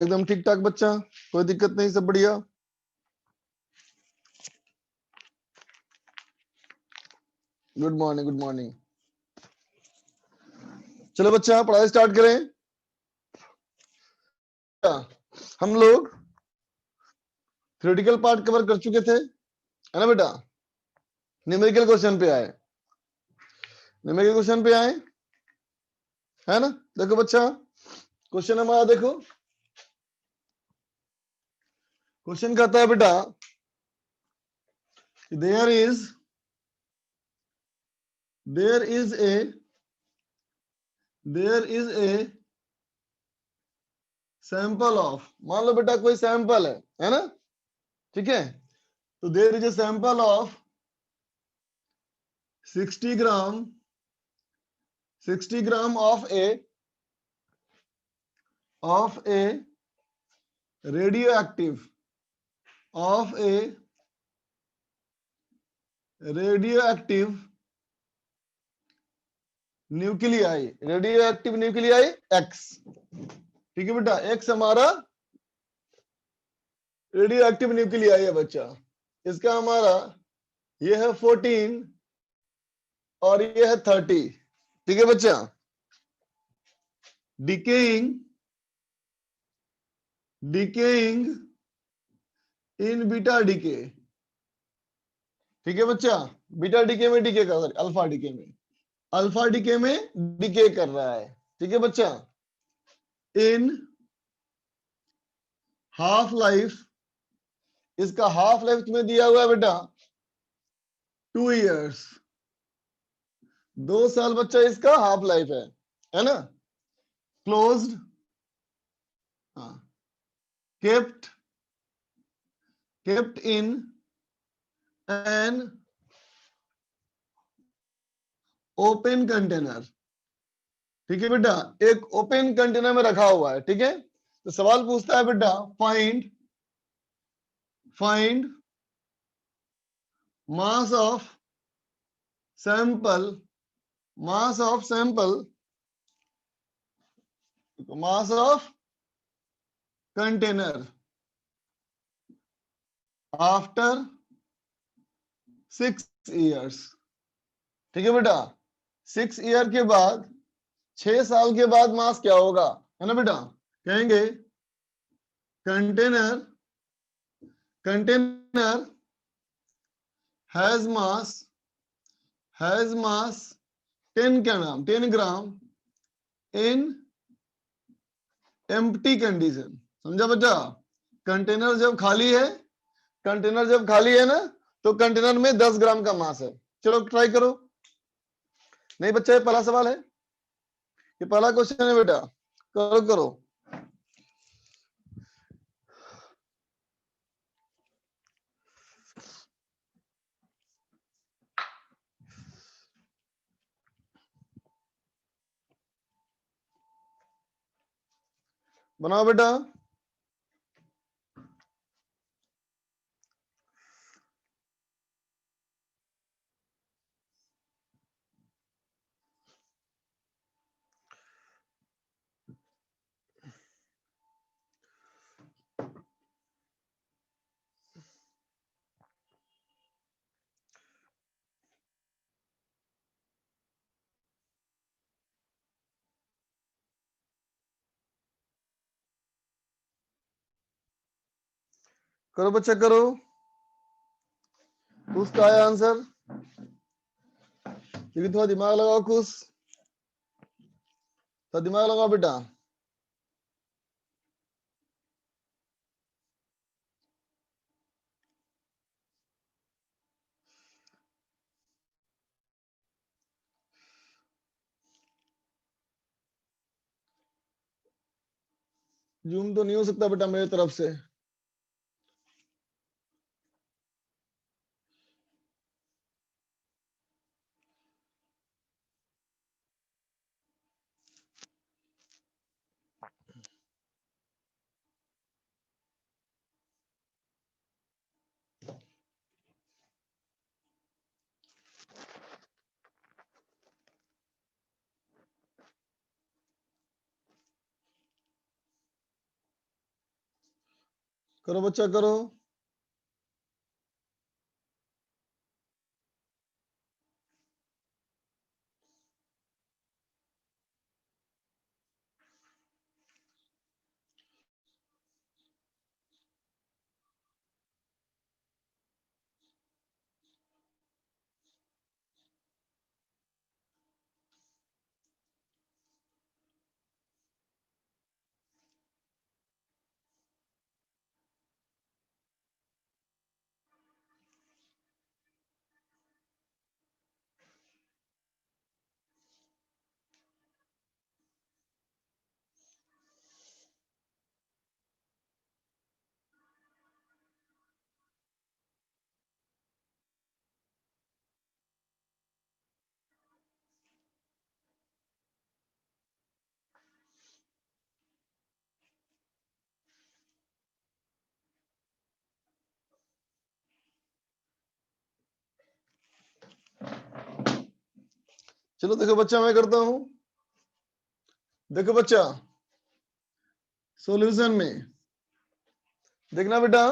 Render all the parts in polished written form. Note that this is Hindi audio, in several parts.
एकदम ठीक ठाक बच्चा, कोई दिक्कत नहीं, सब बढ़िया। Good morning, good morning. चलो बच्चा पढ़ाई स्टार्ट करें। हम लोग थ्योरेटिकल पार्ट कवर कर चुके थे, है ना बेटा। न्यूमेरिकल क्वेश्चन पे आए, न्यूमेरिकल क्वेश्चन पे आए, है ना। देखो बच्चा, क्वेश्चन हमारा देखो, क्वेश्चन कहता है बेटा, there is a sample of, मान लो बेटा कोई सैंपल है ना, ठीक है। तो there is a sample of 60 gram of a radioactive radioactive nuclei X, ठीक है बेटा। X हमारा रेडियोएक्टिव न्यूक्लियाई है बच्चा। इसका हमारा ये है 14 और ये है 30, ठीक है बच्चा। डिकेइंग इन बीटा डीके, ठीक है बच्चा। बीटा डीके में डीके कर, सॉरी अल्फा डीके में डीके कर रहा है, ठीक है बच्चा। इन हाफ लाइफ, इसका हाफ लाइफ तुम्हें दिया हुआ है बेटा 2 years, 2 साल बच्चा इसका हाफ लाइफ है ना। Closed, kept in an open container, ठीक है बेटा। एक ओपन कंटेनर में रखा हुआ है, ठीक है। तो सवाल पूछता है बेटा, find mass of sample mass of container after 6 years, ठीक है बेटा। 6 ईयर के बाद, 6 साल के बाद मास क्या होगा, है ना बेटा। कहेंगे container has mass 10 gram in empty condition, समझा बच्चा। कंटेनर जब खाली है ना, तो कंटेनर में 10 ग्राम का मास है। चलो ट्राई करो। नहीं बच्चा, ये पहला सवाल है, ये पहला क्वेश्चन है बेटा, करो करो। बनाओ बेटा। करो बच्चा करो। उसका आया आंसर, लेकिन थोड़ा दिमाग लगाओ कुछ, थोड़ा दिमाग लगाओ बेटा। जूम तो नहीं हो सकता बेटा मेरी तरफ से। करो बच्चा करो। चलो देखो बच्चा, मैं करता हूं। देखो बच्चा, सॉल्यूशन में देखना बेटा।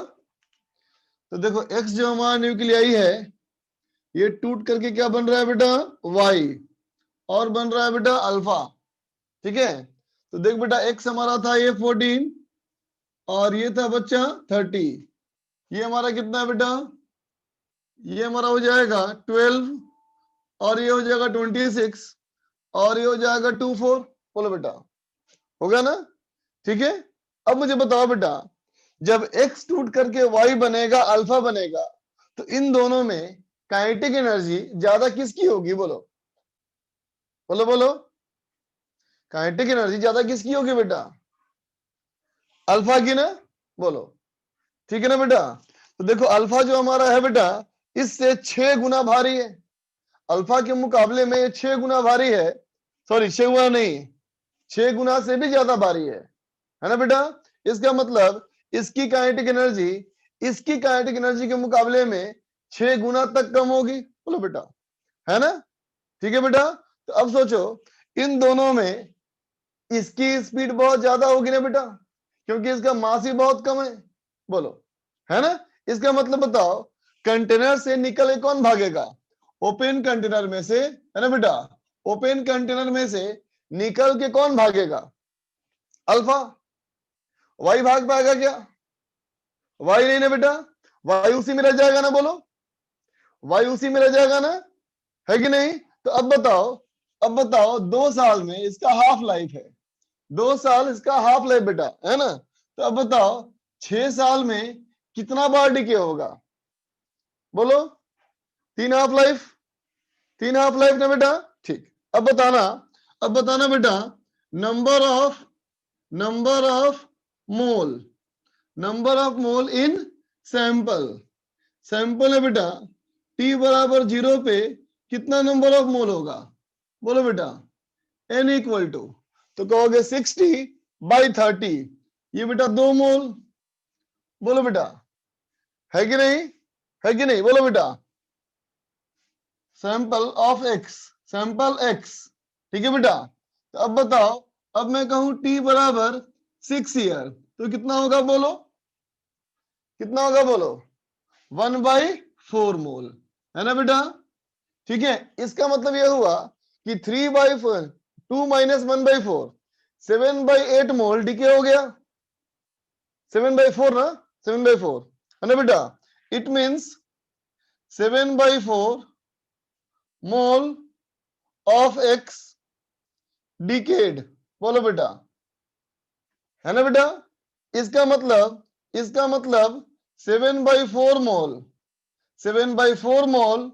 तो देखो x जो हमारा न्यूक्लियाई है, ये टूट करके क्या बन रहा है बेटा, y, और बन रहा है बेटा अल्फा। ठीक है, तो देख बेटा x हमारा था ये 14, और ये था बच्चा 30। ये हमारा कितना है बेटा, ये हमारा हो जाएगा 12, और ये हो जाएगा 26, और ये हो जाएगा 24। बोलो बेटा, हो गया ना? ठीक है, अब मुझे बताओ बेटा, जब x टूट करके y बनेगा, अल्फा बनेगा, तो इन दोनों में काइनेटिक एनर्जी ज्यादा किसकी होगी? बोलो बोलो बोलो, काइनेटिक एनर्जी ज्यादा किसकी होगी बेटा? अल्फा की ना? बोलो, ठीक है ना बेटा? तो देखो अल्फा जो हमारा है बेटा, इससे 6 गुना भारी है। अल्फा के मुकाबले में ये 6 गुना भारी है। सॉरी, 6 गुना नहीं, 6 गुना से भी ज्यादा भारी है ना बेटा? इसका मतलब इसकी काइनेटिक एनर्जी इसकी काइनेटिक एनर्जी के मुकाबले में 6 गुना तक कम होगी। बोलो बेटा, है ना? ठीक है बेटा, तो अब सोचो, इन दोनों में इसकी स्पीड बहुत ज्यादा होगी ना बेटा, क्योंकि इसका मास ही बहुत कम है। बोलो, है ना? इसका मतलब बताओ, कंटेनर से निकल के कौन भागेगा? ओपन कंटेनर में से, है ना बेटा? ओपन कंटेनर में से निकल के कौन भागेगा? अल्फा। वाई भाग पाएगा क्या? वाई नहीं ना बेटा, वाई उसी में रह जाएगा ना। बोलो, वाई उसी में रह जाएगा ना, है कि नहीं? तो अब बताओ 2 साल में इसका हाफ लाइफ है। 2 साल इसका हाफ लाइफ बेटा, है ना? तो अब बताओ 6 साल में कितना बार डिके होगा? बोलो, 3 हाफ लाइफ, 3 हाफ लाइफ ना बेटा? ठीक, अब बताना बेटा, number of mole, number of mole in sample. Sample है बेटा, t बराबर 0 पे कितना नंबर ऑफ मोल होगा? बोलो बेटा, n इक्वल टू, तो कहोगे 60/30, ये बेटा 2 मोल। बोलो बेटा, है कि नहीं? है कि नहीं? बोलो बेटा, sample of x, sample x। ठीक है बेटा, तो अब बताओ, अब मैं कहूं t बराबर 6 ईयर, तो कितना होगा? बोलो, कितना होगा? बोलो, 1/4 मोल, है ना बेटा? ठीक है, इसका मतलब यह हुआ कि 3/4, 2 माइनस 1/4, 7/8 मोल डिके हो गया। 7/4 ना, 7/4, है ना बेटा? It means 7/4 mole of x decade. बोलो बेटा, है ना बेटा? इसका मतलब 7/4 मोल, 7/4 मोल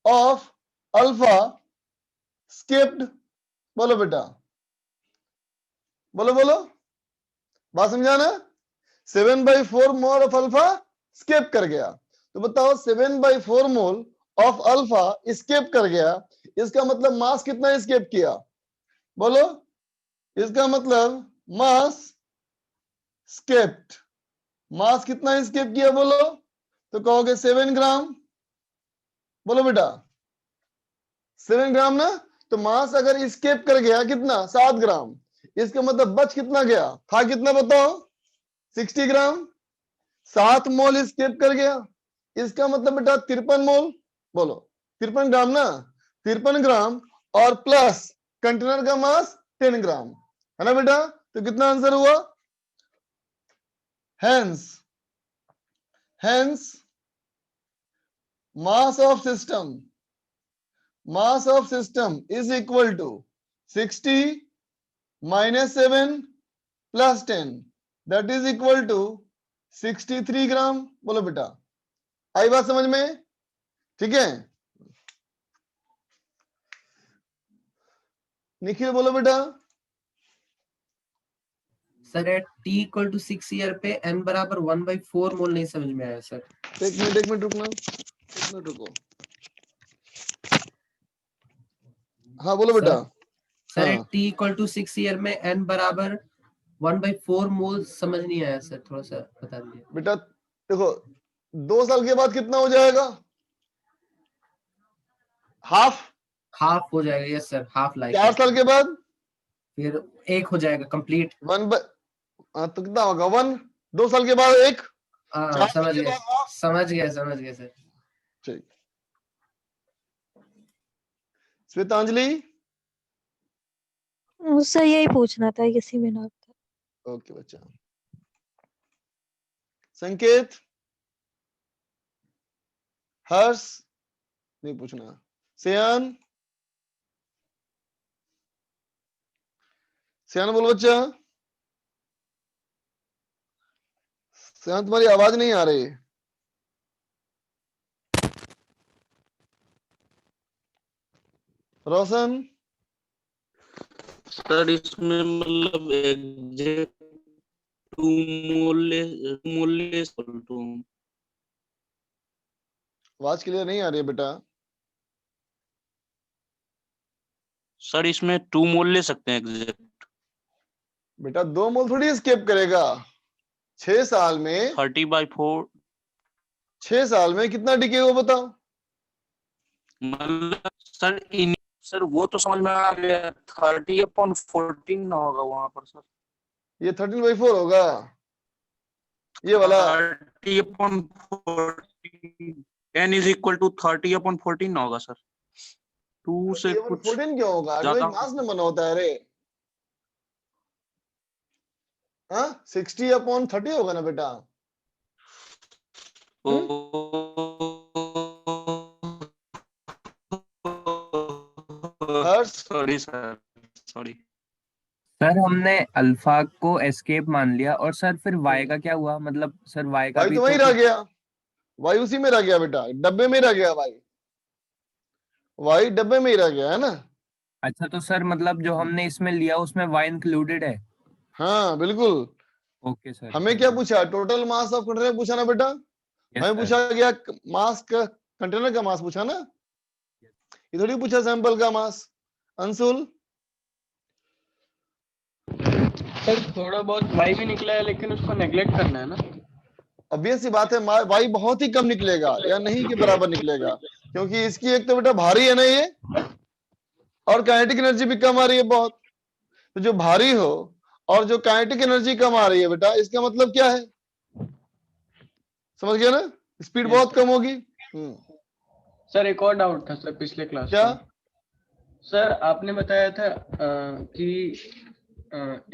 ऑफ अल्फा स्केप्ड। बोलो बेटा, बोलो बोलो, बात समझाना। 7/4 मोल ऑफ अल्फा स्केप कर गया, तो बताओ 7/4 मोल ऑफ अल्फा स्केप कर गया, इसका मतलब मास कितना स्केप किया? बोलो, इसका मतलब मास स्केप्ड, मास कितना स्केप किया? बोलो, तो कहोगे 7 ग्राम। बोलो बेटा, 7 ग्राम ना? तो मास अगर स्केप कर गया कितना? 7 ग्राम, इसका मतलब बच कितना गया? था कितना बताओ? 60 ग्राम। 7 मोल स्केप कर गया, इसका मतलब बेटा 53 मोल, बोलो 53 ग्राम ना, 53 ग्राम और प्लस कंटेनर का मास 10 ग्राम, है ना बेटा? तो कितना आंसर हुआ? Hence mass of system is equal to 60 minus 7 plus 10, that is equal to 63 ग्राम। बोलो बेटा, आई बात समझ में? ठीक है, निखिल बोलो बेटा। Sir at t equal to 6 year पे n बराबर 1/4 मोल नहीं समझ में आया सर। एक मिनट रुकना, एक मिनट रुको। हाँ बोलो बेटा। सर हाँ at t equal to 6 year में n बराबर 1/4 मोल समझ नहीं आया सर, थोड़ा सा बता दीजिए। बेटा देखो, 2 साल के बाद कितना हो जाएगा? हाफ हो जाएगा, यस सर, हाफ लाइफ। 4 साल के बाद फिर 1 हो जाएगा कंप्लीट। 1 तो कितना होगा 1, 2 साल के बाद 1, 4 साल समझ के गया बाद हाफ। समझ गया सर। ठीक, श्वेतांजलि। मुझसे यही पूछना था, इसी में ना था। ओके बच्चा। संकेत, हर्ष नहीं पूछना, सियान, सियान बोलो बच्चा। सियान तुम्हारी आवाज नहीं आ रही। रोशन, सर इसमें मतलब एग्जैक्ट मूल्य आवाज क्लियर नहीं आ रही है बेटा। सर इसमें 2 मोल ले सकते हैं एग्जैक्ट। बेटा 2 मोल थोड़ी स्केप करेगा 6 साल में। 30/4 6 साल में कितना डीके हो बताओ? मतलब सर वो तो समझ में आ गया, 30/14 ना होगा वहां पर सर। ये 13/4 होगा, ये वाला 30/14 n इज इक्वल टू 30/14 ना होगा सर। 2 से कुछ 14 क्यों होगा? जो ज्यादा एक मास नंबर होता है रे। हाँ 60/30 होगा ना बेटा। हर्ष, सॉरी सर, सॉरी सर हमने अल्फा को एस्केप मान लिया, और सर फिर वाई का क्या हुआ? मतलब सर वाई का भाई भी तो वहीं तो रह गया, वाई उसी में रह गया बेटा, डब्बे में रह गया भाई, वाई डब्बे में ही रह गया है ना। अच्छा, तो सर मतलब जो हमने इसमें लिया उसमें वाई इंक्लूडेड है? हाँ बिल्कुल। ओके सर, हमें क्या पूछा? टोटल मास ऑफ कंटेनर पूछा ना बेटा। यस हमें सर। पूछा गया मास का, कंटेनर का मास पूछा ना, ये थोड़ी पूछा सैंपल का मास। अंशुल, सर थोड़ा बहुत वाई भी निकला है, लेकिन उसको नेग्लेक्ट करना है ना। ऑब्वियस सी बात है, वाई बहुत ही कम निकलेगा या नहीं के बराबर निकलेगा, क्योंकि इसकी एक तो बेटा भारी है ना ये, और काइनेटिक एनर्जी भी कम आ रही है बहुत। तो जो भारी हो और जो काइनेटिक एनर्जी कम आ रही है बेटा, इसका मतलब क्या है? समझ गया ना? स्पीड Yes, बहुत sir. कम होगी। सर एक और डाउट था सर पिछले क्लास क्या? में। सर आपने बताया था कि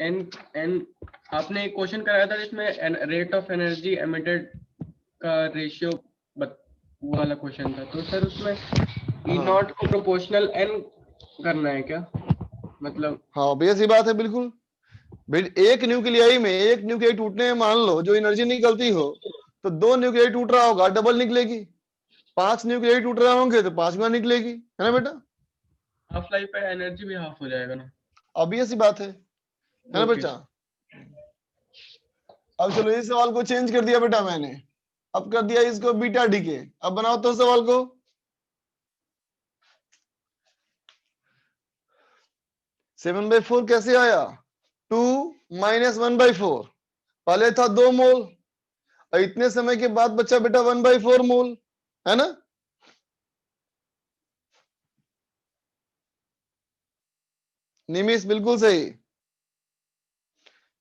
एन एन आपने एक क्वेश्चन कराया था जिसमें रेट ऑफ एनर्जी एमिटेड का रेशियो वाला क्वेश्चन था, तो सर उसमें ई नॉट को प्रोपोर्शनल एन करना है क्या? मतलब हाँ ऑब्वियस ही बात है बिल्कुल। एक न्यूक्लियाई में, एक न्यूक्लियाई टूटने में मान लो जो एनर्जी निकलती हो, तो 2 न्यूक्लियाई टूट रहा होगा डबल निकलेगी, 5 न्यूक्लियाई टूट रहे होंगे तो 5 गुना निकलेगी, है ना बेटा? हाफ लाइफ पे एनर्जी भी हाफ हो जाएगा ना। ऑब्वियस ही बात है ना ओके बेटा? अब चलो इस सवाल को चेंज कर दिया बेटा मैंने, अब कर दिया इसको बीटा डीके। अब बनाओ तो सवाल को। 7/4 कैसे आया? 2 माइनस 1/4, पहले था 2 मोल और इतने समय के बाद बचा बेटा 1/4 मोल, है ना? निमिष बिल्कुल सही।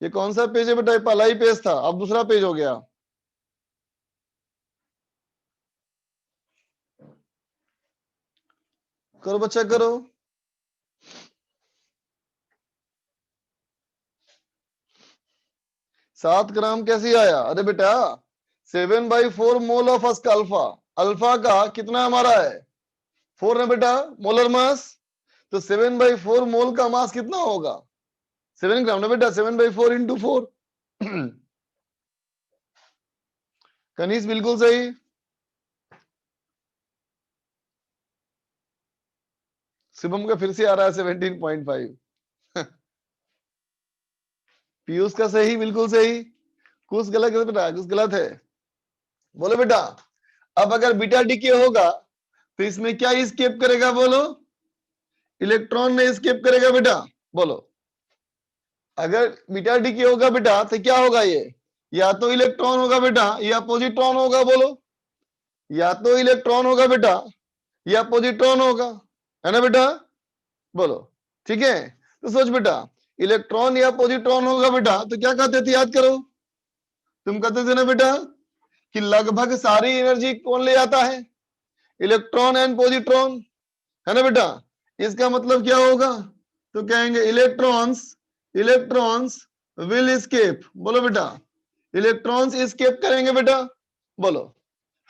ये कौन सा पेज है बेटा? ये पहला ही पेज था, अब दूसरा पेज हो गया। करो बच्चा करो। सात ग्राम कैसे आया? अरे बेटा 7/4 मोल ऑफ अल्फा। अल्फा का कितना हमारा है? 4 ना बेटा, मोलर मास। तो 7/4 मोल का मास कितना होगा? 7 ग्राम ना बेटा, 7/4 इंटू 4। कनीस बिल्कुल सही। शुभम का फिर से आ रहा है 17.5। पीयूष का सही, बिल्कुल सही। कुछ गलत है बेटा, कुछ गलत है। बोलो बेटा, अब अगर बीटा डीके होगा तो इसमें क्या स्केप करेगा? बोलो, इलेक्ट्रॉन में स्केप करेगा बेटा। बोलो, अगर बीटा डीके होगा बेटा तो क्या होगा? ये या तो इलेक्ट्रॉन होगा बेटा या पॉजिट्रॉन होगा। बोलो, या तो इलेक्ट्रॉन होगा बेटा या पॉजिट्रॉन होगा, है ना बेटा? बोलो, ठीक है। तो सोच बेटा, इलेक्ट्रॉन या पॉजिट्रॉन होगा बेटा तो क्या कहते थे? याद करो, तुम कहते थे ना बेटा कि लगभग सारी एनर्जी कौन ले जाता है? इलेक्ट्रॉन एंड पॉजिट्रॉन, है ना बेटा? इसका मतलब क्या होगा? तो कहेंगे इलेक्ट्रॉन्स इलेक्ट्रॉन्स विल स्केप। बोलो बेटा, इलेक्ट्रॉन्स स्केप करेंगे बेटा। बोलो,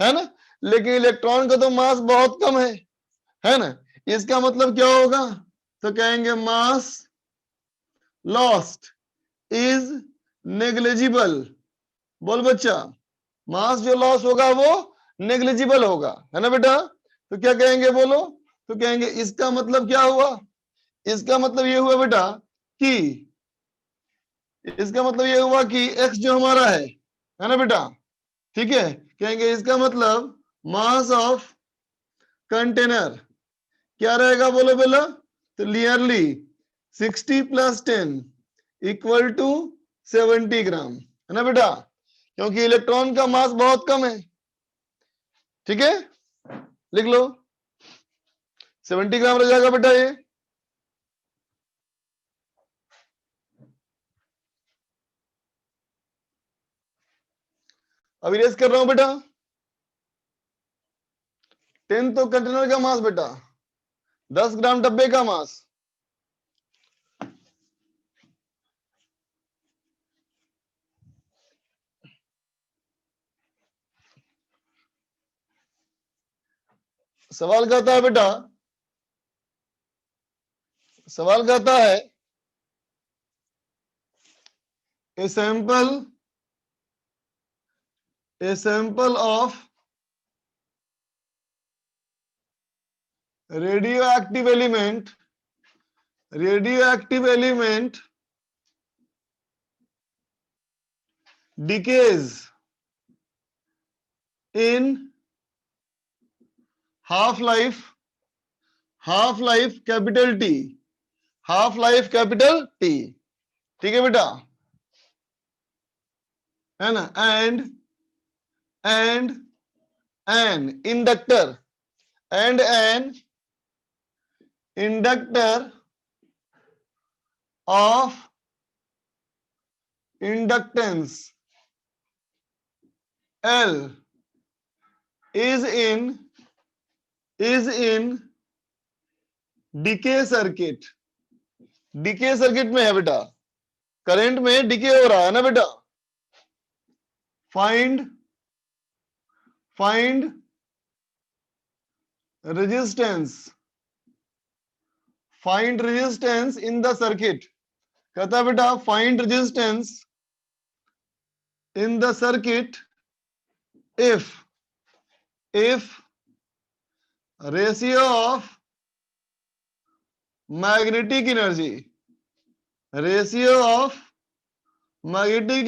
है ना? लेकिन इलेक्ट्रॉन का तो मास बहुत कम है ना? इसका मतलब क्या होगा? तो कहेंगे मास लॉस्ट इज नेग्लिजिबल। बोल बच्चा, मास जो लॉस होगा वो नेग्लिजिबल होगा, है ना बेटा? तो क्या कहेंगे? बोलो, तो कहेंगे इसका मतलब क्या हुआ? इसका मतलब ये हुआ बेटा कि इसका मतलब ये हुआ कि x जो हमारा है ना बेटा, ठीक है? कहेंगे इसका मतलब मास ऑफ कंटेनर क्या रहेगा? बोलो बोलो, तो नियरली 60 + 10 = 70 ग्राम, है ना बेटा? क्योंकि इलेक्ट्रॉन का मास बहुत कम है, ठीक है? लिख लो, 70 ग्राम रह जाएगा बेटा ये। अब इरेज कर रहा हूं बेटा। 10 तो कंटेनर का मास बेटा, 10 ग्राम डब्बे का मास। सवाल कहता है बेटा, सवाल कहता है ए sample of radioactive element decays in half-life capital T, half-life capital T, ठीक है बेटा? है ना? and an inductor of inductance L is in decay circuit में है बेटा, करंट में डिके हो रहा है ना बेटा? Find resistance in the circuit. कहता है बेटा find resistance in the circuit if ratio of magnetic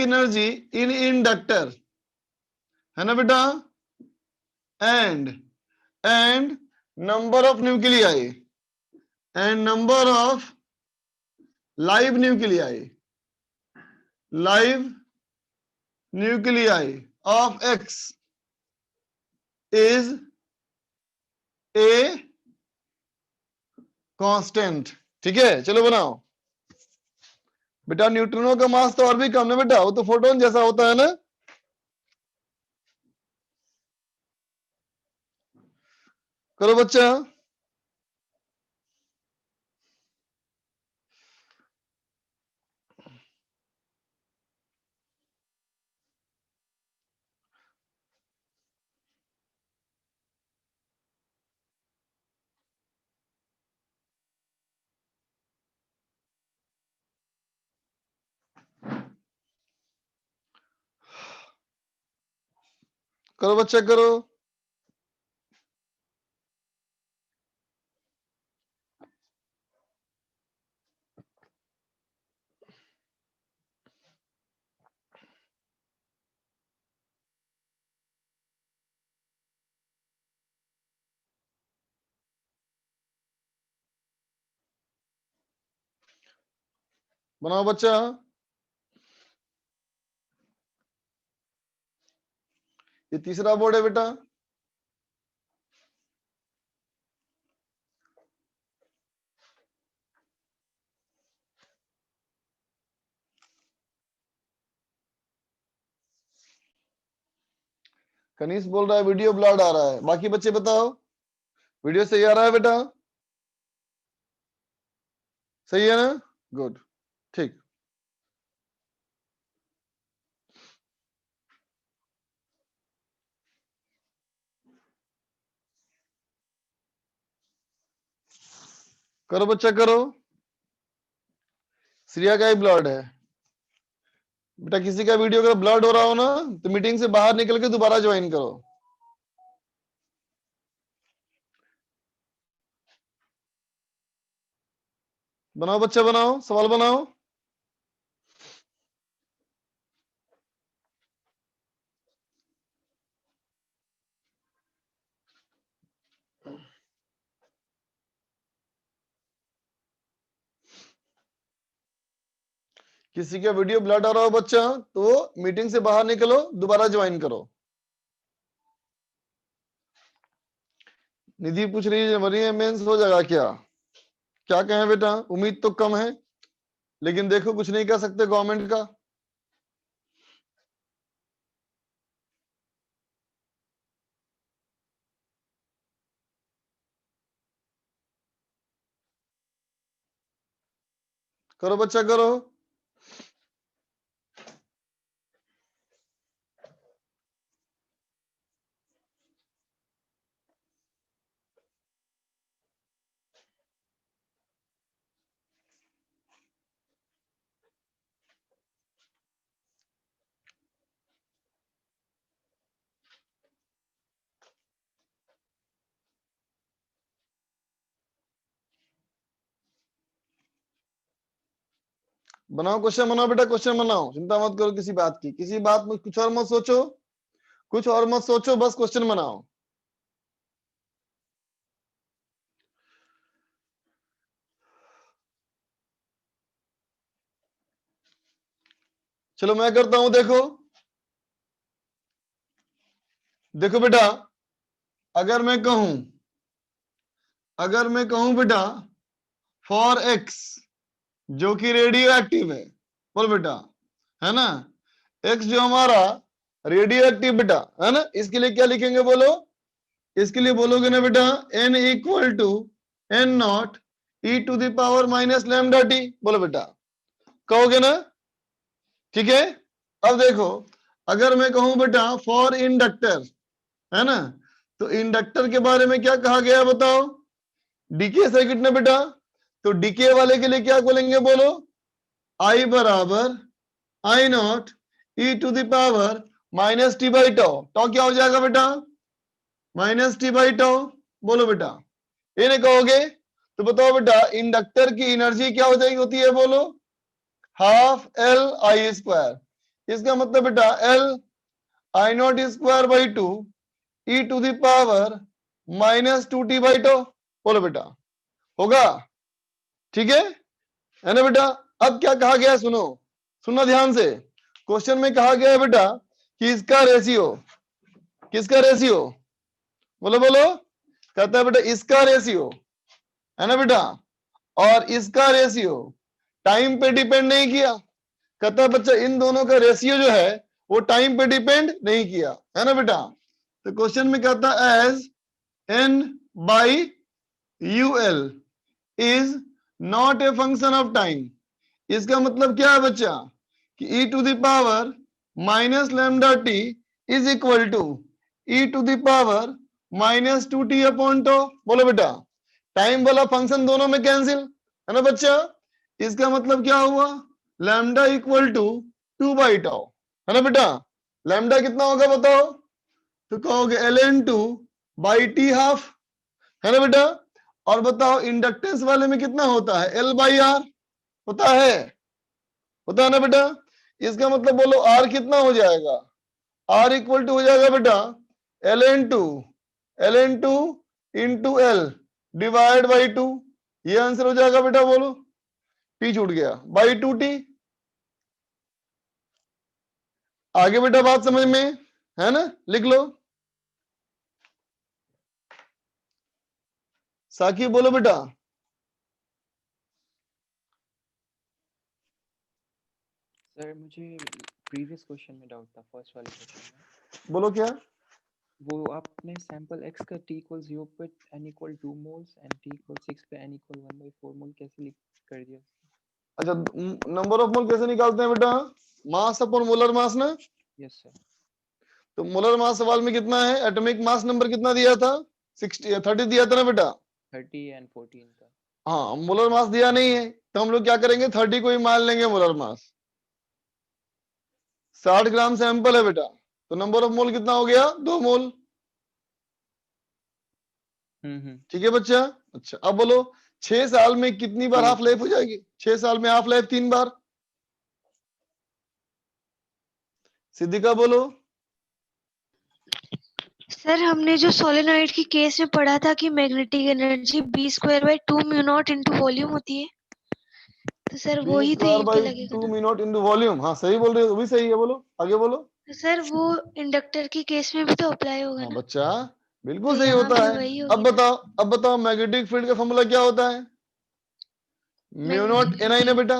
energy in inductor, है ना बेटा? And number of nuclei live nuclei of X is a constant, ठीक है? चलो बनाओ बेटा। न्यूट्रॉनों का मास तो और भी कम है बेटा, वो तो फोटोन जैसा होता है ना। करो बच्चा। करो बच्चा करो। बनाओ बच्चा। ये तीसरा बोर्ड है बेटा। कनीश बोल रहा है वीडियो ब्लर्ड आ रहा है, बाकी बच्चे बताओ वीडियो सही आ रहा है बेटा? सही है ना? गुड, ठीक। करो बच्चा करो। श्रिया का ही ब्लर्ड है बेटा। किसी का वीडियो अगर ब्लर्ड हो रहा हो ना तो मीटिंग से बाहर निकल के दोबारा ज्वाइन करो। बनाओ बच्चा बनाओ, सवाल बनाओ। किसी का वीडियो ब्लर्ड आ रहा हो बच्चा तो मीटिंग से बाहर निकलो, दोबारा ज्वाइन करो। निधि पूछ रही है जनवरी में मेंस हो जाएगा क्या? क्या कहें बेटा, उम्मीद तो कम है लेकिन देखो कुछ नहीं कर सकते गवर्नमेंट का। करो बच्चा करो। बनाओ क्वेश्चन, बनाओ बेटा क्वेश्चन बनाओ, चिंता मत करो किसी बात की। किसी बात में कुछ और मत सोचो, कुछ और मत सोचो, बस क्वेश्चन बनाओ। चलो मैं करता हूं। देखो देखो बेटा, अगर मैं कहूं बेटा फॉर एक्स जो कि रेडियो एक्टिव है, बोल बेटा, है ना? एक्स जो हमारा रेडियो एक्टिव बेटा है ना, इसके लिए क्या लिखेंगे बोलो? इसके लिए बोलोगे ना बेटा n equal to n naught e to the power minus lambda T, बोलो बेटा, कहोगे ना? ठीक है। अब देखो अगर मैं कहूं बेटा फॉर इंडक्टर, है ना, तो इंडक्टर के बारे में क्या कहा गया है बताओ? डीके सर्किट ना बेटा, तो डीके वाले के लिए क्या बोलेंगे बोलो? आई बराबर I naught e to the power minus t by tau. Tau क्या हो जाएगा बेटा? माइनस टी बाई टॉ, बोलो बेटा। ये नहीं कहोगे तो बताओ बेटा इंडक्टर की एनर्जी क्या हो जाएगी, होती है बोलो? Half L I square. इसका मतलब बेटा L I naught square by two E to the power minus two T by tau, बोलो बेटा, होगा? ठीक है ना बेटा? अब क्या कहा गया सुनो, सुनना ध्यान से। क्वेश्चन में कहा गया है बेटा कि इसका रेशियो, किसका रेशियो, बोलो बोलो, कहता है बेटा इसका रेशियो, है ना बेटा, और इसका रेशियो टाइम पे डिपेंड नहीं किया। कहता है बच्चा इन दोनों का रेशियो जो है वो टाइम पे डिपेंड नहीं किया, है ना बेटा? तो क्वेश्चन में कहता है as n by U L is not a function of time. इसका मतलब क्या है बच्चा कि e to the power minus lambda T is equal to e to the power minus two T upon tau, बोलो बेटा। टाइम वाला फंक्शन दोनों में कैंसिल, है ना बच्चा? इसका मतलब क्या हुआ? Lambda equal to two by tau, है ना बेटा? लैम्डा कितना होगा बताओ? तो कहोगे ln2 बाई टी हाफ, है ना बेटा। और बताओ इंडक्टेंस वाले में कितना होता है, L बाई आर होता है ना बेटा। इसका मतलब बोलो R कितना हो जाएगा, R इक्वल टू हो जाएगा बेटा ln2 into L divide by 2। ये आंसर हो जाएगा बेटा, बोलो T छूट गया बाई 2T। आगे बेटा बात समझ में है ना, लिख लो। साकी बोलो बेटा। सर मुझे प्रीवियस क्वेश्चन में डाउट था, फर्स्ट वाले क्वेश्चन में। बोलो क्या। वो आपने सैंपल x का t इक्वल 0 पे n equal 2 moles and t equal 6 पे n इक्वल 1/4 मोल कैसे लिख कर दिया? अच्छा, नंबर ऑफ मोल कैसे निकालते हैं बेटा, मास अपॉन मोलर मास ना। Yes sir. तो मोलर मास सवाल में कितना है, एटॉमिक मास नंबर कितना दिया था, 30 दिया था ना बेटा। 30 एंड 14 था। हाँ, मोलर मास दिया नहीं है तो हम लोग क्या करेंगे, 30 को ही मान लेंगे मोलर मास। 60 ग्राम सैंपल है बेटा, तो नंबर ऑफ मोल कितना हो गया, 2 मोल। ठीक है बच्चा। अच्छा अब बोलो 6 साल में कितनी बार हाफ लाइफ हो जाएगी, 6 साल में हाफ लाइफ 3 बार। सिद्धिका बोलो। सर हमने जो सोलेनॉइड की केस में पढ़ा था कि magnetic energy b²/2 mu naught into volume होती है, तो सर वो ही तो b² यहीं पे बाई लगेगा 2 ना। म्यू नॉट इनटू वॉल्यूम, हाँ सही बोल रहे हो, वो भी सही है, बोलो आगे बोलो। तो सर वो इंडक्टर की केस में भी तो अप्लाई होगा हाँ ना, बच्चा तो बिल्कुल सही यहाँ होता भी है। वही अब होगी ना। बताओ मैग्नेटिक फील्ड का फॉर्मूला क्या होता है, म्यू नॉट मैग्नेटिक एन आई ना बेटा।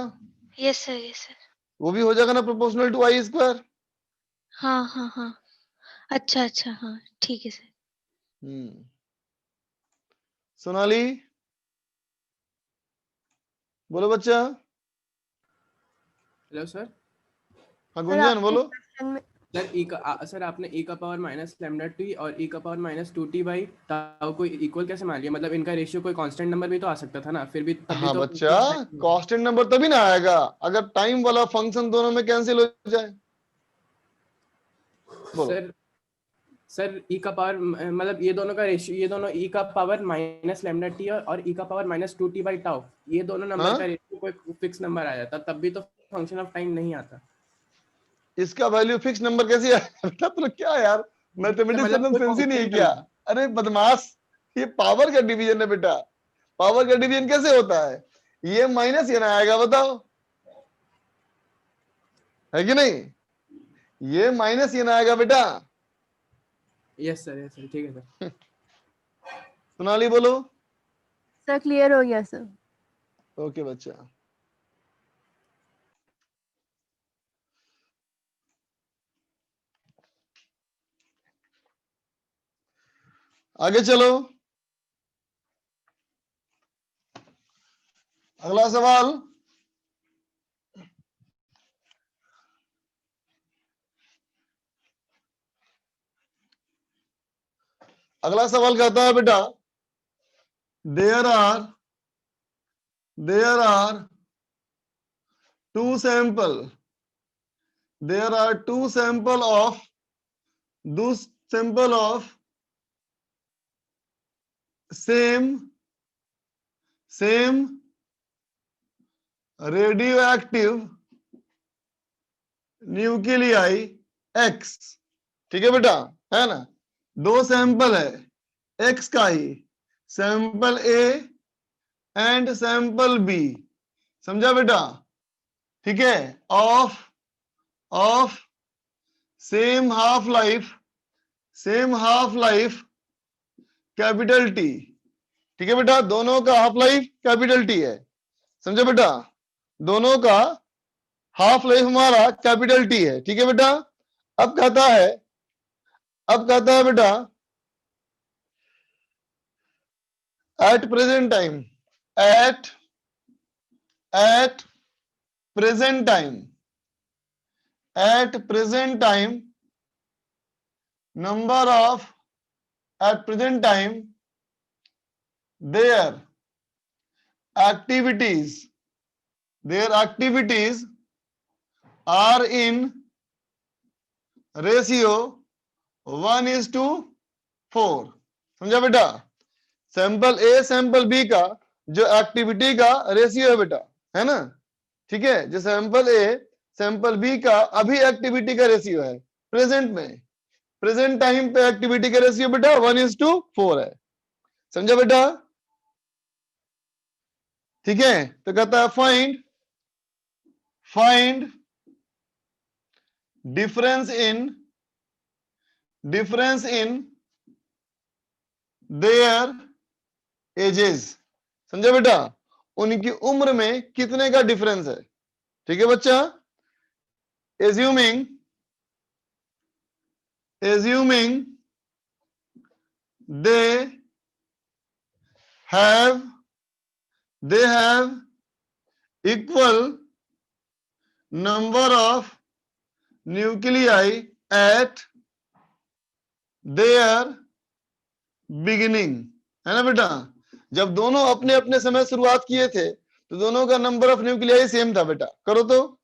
Yes sir yes sir. वो भी हो जाएगा ना प्रोपोर्शनल टू आई स्क्वायर। हाँ हाँ हाँ, अच्छा अच्छा, हाँ ठीक है सर। सोनाली बोलो बच्चा। Hello sir. हाँ सर गुंजन आपने बोलो। क्वेश्चन में सर आपने e का पावर माइनस लैम्डा टी और e का पावर माइनस 2t बाई ताऊ को इक्वल कैसे मान लिया, मतलब इनका रेशियो कोई कांस्टेंट नंबर भी तो आ सकता था ना, फिर भी तब भी हाँ तो बच्चा, कांस्टेंट नंबर तभी ना आएगा अगर टाइम वाला फंक्शन दोनों में कैंसिल हो जाए। बोलो। सर सर e का पावर मतलब ये दोनों का रेशियो, ये दोनों e का पावर माइनस लैम्डा टी और e का power minus 2t by tau, ये दोनों नंबर हाँ? का रेशियो कोई फिक्स नंबर आ जाता, तब भी तो फंक्शन ऑफ टाइम नहीं आता। इसका वैल्यू फिक्स नंबर कैसे आएगा बेटा, तो क्या यार मैथमेटिक्स मतलब एकदम कोई सेंस ही नहीं है कांस्टेंट क्या। नंबर। अरे बदमाश, ये पावर का डिवीजन है बेटा, पावर का डिवीजन कैसे होता है, ये माइनस ये ना आएगा, बताओ है कि नहीं, ये माइनस ये ना आएगा बेटा। यस सर ठीक है सर। सोनाली बोलो। सर क्लियर हो गया सर। ओके बच्चा। आगे चलो, अगला सवाल। अगला सवाल कहता है बेटा, there are two sample of this sample of same radioactive nuclei x। ठीक है बेटा, है ना, 2 सैंपल है x का ही, sample A and sample B, समझा बेटा, ठीक है, of same half life capital T। ठीक है बेटा, दोनों का हाफ लाइफ कैपिटल T है, समझे बेटा, दोनों का हाफ लाइफ हमारा कैपिटल T है। ठीक है बेटा, अब कहता है बेटा, at present time number of at present time their activities are in ratio 1:4, समझा बेटा। सैंपल ए सैंपल बी का जो एक्टिविटी का रेशियो है बेटा, है ना, ठीक है, जो सैंपल ए सैंपल बी का अभी एक्टिविटी का रेशियो है प्रेजेंट में, प्रेजेंट टाइम पे एक्टिविटी का रेशियो बेटा 1:4 है, समझा बेटा, ठीक है। तो कहता है find difference in their edges, समझा बेटा, उनकी उम्र में कितने का डिफरेंस है, ठीक है बच्चा। Assuming they have equal number of nuclei at their beginning, है ना बेटा। जब दोनों अपने अपने समय शुरुआत किए थे तो दोनों का नंबर ऑफ न्यूक्लियाई सेम था बेटा, करो तो।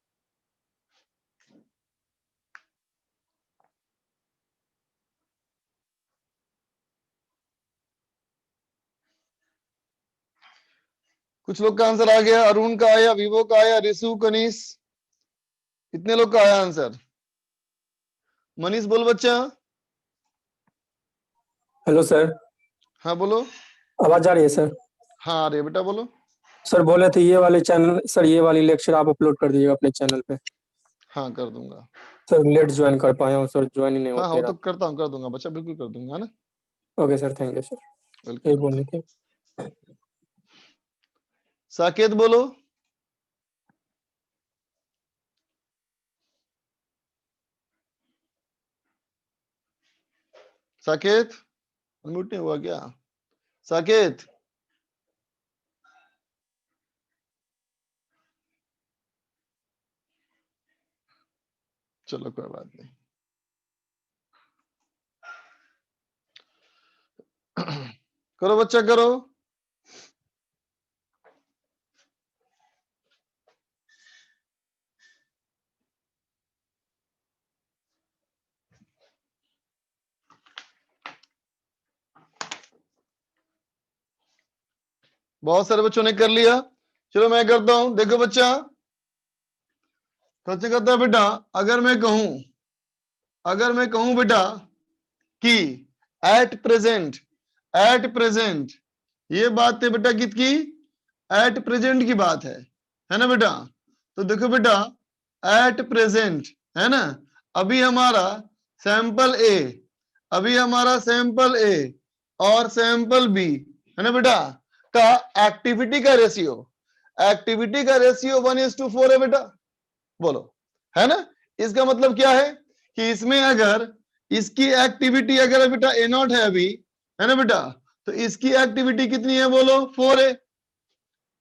कुछ लोग का आंसर आ गया, अरुण का आया, विवो का आया, रिसु, कनीश, इतने लोग का आया आंसर। मनीष बोल बच्चा। हेलो सर, हाँ बोलो। आवाज आ रही है सर? हाँ अरे बेटा बोलो। सर बोले थे ये वाले चैनल, सर ये वाली लेक्चर आप अपलोड कर दीजिएगा अपने चैनल पे। हाँ कर दूंगा। सर लेट ज्वाइन कर पाया हूँ सर, ज्वाइन ही नहीं हाँ हो हाँ रहा। तो करता हूँ, कर दूंगा बच्चा, बिल्कुल कर दूंगा, है ना। Okay sir, thank you sir, यही वेलकम। बोलने थे। साकेत बोलो। साकेत अनम्यूट नहीं हुआ क्या? साकेत चलो कोई बात नहीं। करो बच्चा करो। बहुत सारे बच्चों ने कर लिया, चलो मैं करता हूं। देखो बच्चा, सबसे कहता है बेटा, अगर मैं कहूं बेटा कि एट प्रेजेंट ये बात है बेटा किसकी? एट प्रेजेंट की बात है ना बेटा। तो देखो बेटा एट प्रेजेंट, है ना, अभी हमारा सैंपल ए और सैंपल बी, है ना बेटा, का एक्टिविटी का रेशियो 1:4 है बेटा, बोलो, है ना। इसका मतलब क्या है कि इसमें अगर इसकी एक्टिविटी अगर बेटा A0 है अभी, है ना बेटा, तो इसकी एक्टिविटी कितनी है बोलो? 4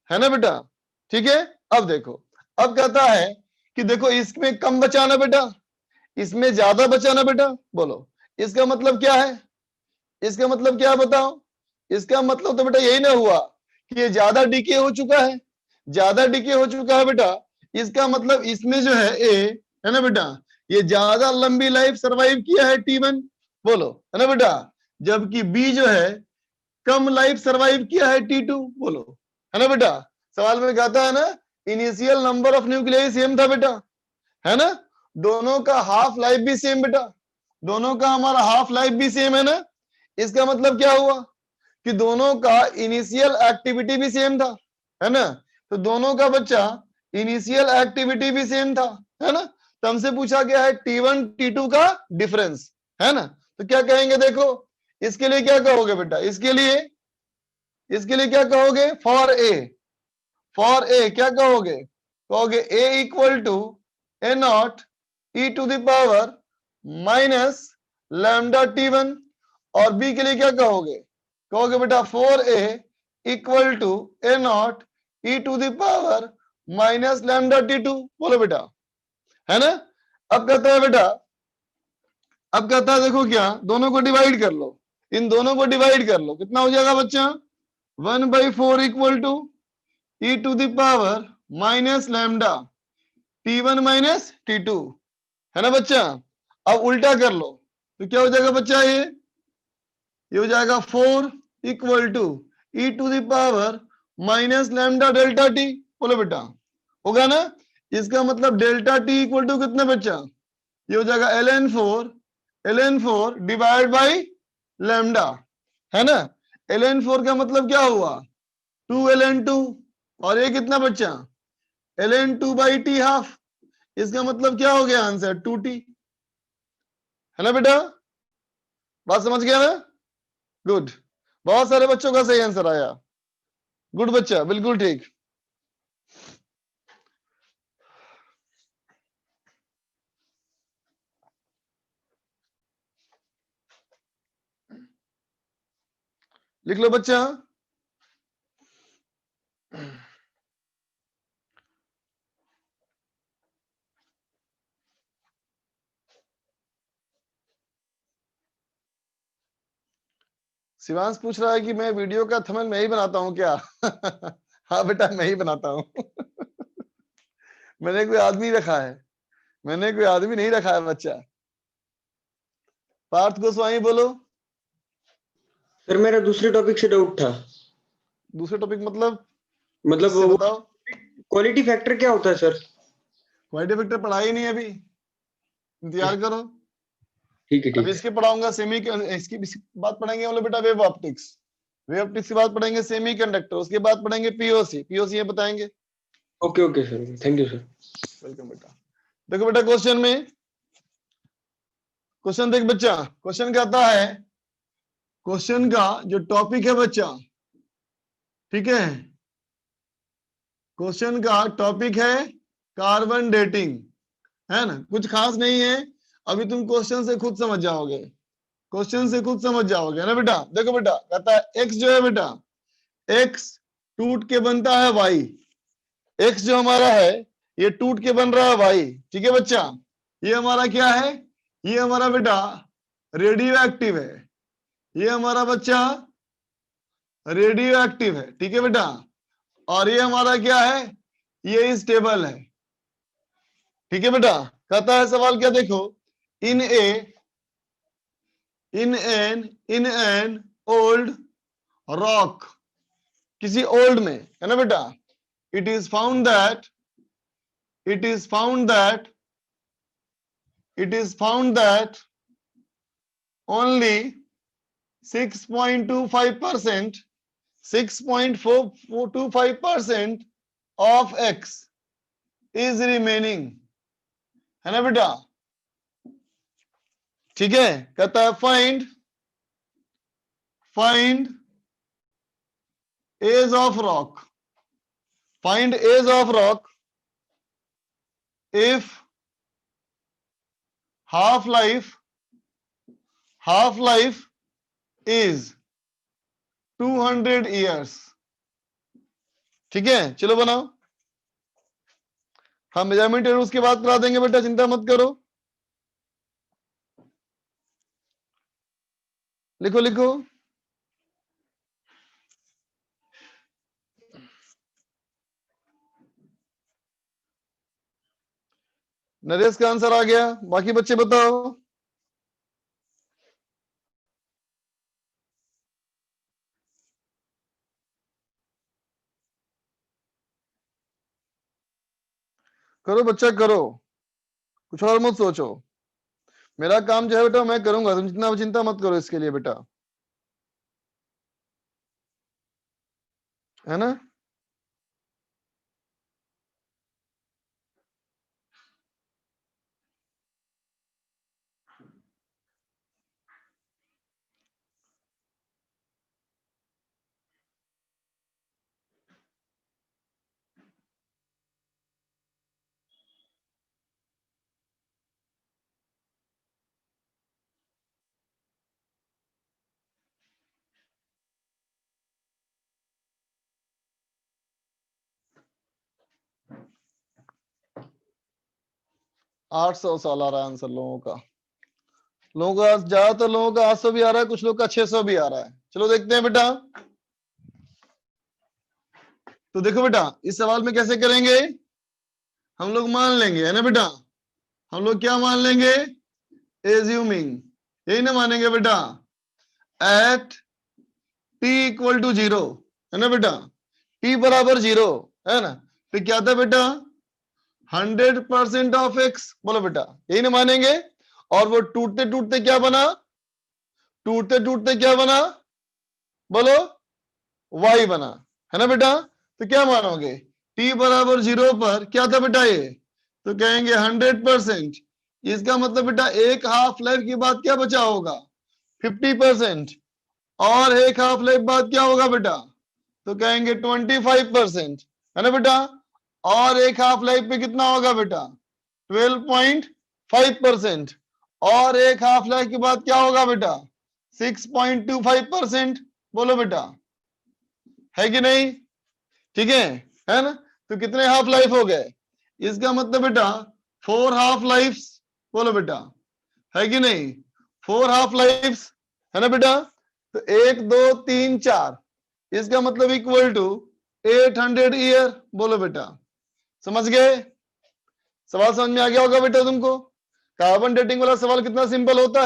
है ना बेटा, ठीक है। अब देखो, अब कहता है कि देखो इसमें कम बचाना बेटा, इसमें ज्यादा बचाना बेटा, बोलो इसका मतलब क्या है? इसका मतलब क्या बताओ? इसका मतलब तो बेटा यही ना हुआ कि ये ज्यादा डीके हो चुका है बेटा। इसका मतलब इसमें जो है ए, है ना बेटा, ये ज्यादा लंबी लाइफ सरवाइव किया है T1, बोलो, है ना बेटा, जबकि बी जो है कम लाइफ सरवाइव किया है T2, बोलो, है ना बेटा। सवाल में कहता है ना initial number of nuclei same था बेटा, है ना, दोनों का हाफ लाइफ भी सेम बेटा, दोनों का हमारा हाफ लाइफ भी सेम है ना। इसका मतलब क्या हुआ कि दोनों का इनिशियल एक्टिविटी भी सेम था, है ना, तो दोनों का बच्चा इनिशियल एक्टिविटी भी सेम था, है ना। तो हमसे पूछा गया है T1 T2 का डिफरेंस, है ना। तो क्या कहेंगे देखो, इसके लिए क्या कहोगे बेटा? इसके लिए क्या कहोगे? फॉर ए क्या कहोगे? A equal to A0 e to the power minus lambda T1, और बी के लिए क्या कहोगे बेटा 4a equal to A0 e to the power minus lambda T2, बोलो बेटा, है ना। अब कहता है बेटा, अब कहता है देखो क्या, दोनों को डिवाइड कर लो, इन दोनों को डिवाइड कर लो, कितना हो जाएगा बच्चा? 1/4 equal to e to the power minus lambda T1 minus T2, है ना बच्चा। अब उल्टा कर लो, तो क्या हो जाएगा बच्चा, ये हो जाएगा 4 equal to E to the power minus lambda delta T. बोलो बेटा, होगा ना? इसका मतलब डेल्टा टी इक्वल टू कितना बच्चा, ये हो जाएगा ln 4 डिवाइड बाई लैम्डा, है ना? ln 4 का मतलब क्या हुआ, 2 ln 2, और ये कितना बच्चा, ln 2 बाई टी हाफ। इसका मतलब क्या हो गया आंसर, 2t, है ना बेटा? बात समझ गया ना? गुड, बहुत सारे बच्चों का सही आंसर आया। गुड बच्चा, बिल्कुल ठीक। लिख लो बच्चा। शिवांश पूछ रहा है कि मैं वीडियो का थंबनेल मैं ही बनाता हूं क्या? हाँ बेटा, मैं ही बनाता हूं। मैंने कोई आदमी रखा है, मैंने कोई आदमी नहीं रखा है बच्चा। पार्थ गोस्वामी बोलो। सर मेरा दूसरे टॉपिक से डाउट था। दूसरे टॉपिक मतलब मतलब से वो बताओ। क्वालिटी फैक्टर क्या होता है सर? क्वालिटी फैक्टर पढ़ा ही नहीं है अभी, इंतजार करो। ठीक है अभी ठीक है। इसके पढ़ाऊंगा इसकी बात पढ़ेंगे बोले बेटा वेव ऑप्टिक्स, वेव ऑप्टिक्स की बात पढ़ेंगे सेमीकंडक्टर, उसके बाद पढ़ेंगे पीओसी ये बताएंगे। Okay okay sir, thank you sir. Welcome बेटा। देखो बेटा क्वेश्चन में, क्वेश्चन देख बच्चा, क्वेश्चन क्या आता है, क्वेश्चन का जो टॉपिक है बच्चा, ठीक है, क्वेश्चन का टॉपिक है कार्बन डेटिंग, है ना? कुछ खास नहीं है, अभी तुम क्वेश्चन से खुद समझ जाओगे, क्वेश्चन से खुद समझ जाओगे, है ना बेटा? देखो बेटा, कहता है एक्स जो है बेटा, एक्स टूट के बनता है वाई, एक्स जो हमारा है ये टूट के बन रहा है वाई, ठीक है बच्चा? ये हमारा क्या है, ये हमारा बेटा रेडियो एक्टिव है, ये हमारा बच्चा रेडियो एक्टिव है, ठीक है बेटा? और ये हमारा क्या है, ये स्टेबल है, ठीक है बेटा? कहता है सवाल क्या, देखो, इन एन ओल्ड रॉक, किसी ओल्ड में, है ना बेटा, it is found that only 6.25% of x is remaining, है ना बेटा? ठीक है, कहता है find age of rock, find age of rock if half life is 200 years, ठीक है? चलो बनाओ, हम मेजरमेंट उसके बाद करा देंगे बेटा, चिंता मत करो। लिखो लिखो। नरेश का आंसर आ गया, बाकी बच्चे बताओ। करो बच्चा करो, कुछ और मत सोचो, मेरा काम जो है बेटा मैं करूंगा, तुम जितना चिंता मत करो इसके लिए बेटा, है ना? आठ सौ साल आ रहा है आंसर लोगों का, ज्यादातर लोगों का 800 भी आ रहा है, कुछ लोग का 600 भी आ रहा है। चलो देखते हैं बेटा। तो देखो बेटा, इस सवाल में कैसे करेंगे, हम लोग मान लेंगे, है ना बेटा? हम लोग क्या मान लेंगे, एज्यूमिंग यही ना मानेंगे बेटा, एट t इक्वल टू 0, है ना बेटा, t बराबर 0, है ना, तो क्या था बेटा 100% ऑफ x, बोलो बेटा, यही ना मानेंगे। और वो टूटते टूटते क्या बना, टूटते टूटते क्या बना, बोलो y बना, है ना बेटा। तो क्या मानोगे, t बराबर 0 पर क्या था बेटा ये, तो कहेंगे 100%। इसका मतलब बेटा एक हाफ लाइफ के बाद क्या बचा होगा, 50%, और एक हाफ लाइफ बाद क्या होगा बेटा, तो कहेंगे 25%, है ना बेटा। और एक हाफ लाइफ पे कितना होगा बेटा, 12.5%, और एक हाफ लाइफ के बाद क्या होगा बेटा, 6.25%, बोलो बेटा, है कि नहीं, ठीक है ना। तो कितने हाफ लाइफ हो गए, इसका मतलब बेटा 4 हाफ लाइफ्स, बोलो बेटा, है कि नहीं, 4 हाफ लाइफ्स, है ना बेटा। तो 1 2 3 4, इसका मतलब इक्वल टू 800 ईयर, बोलो बेटा, समझ गए, सवाल समझ में आ गया होगा बेटा तुमको। कार्बन डेटिंग वाला सवाल कितना सिंपल होता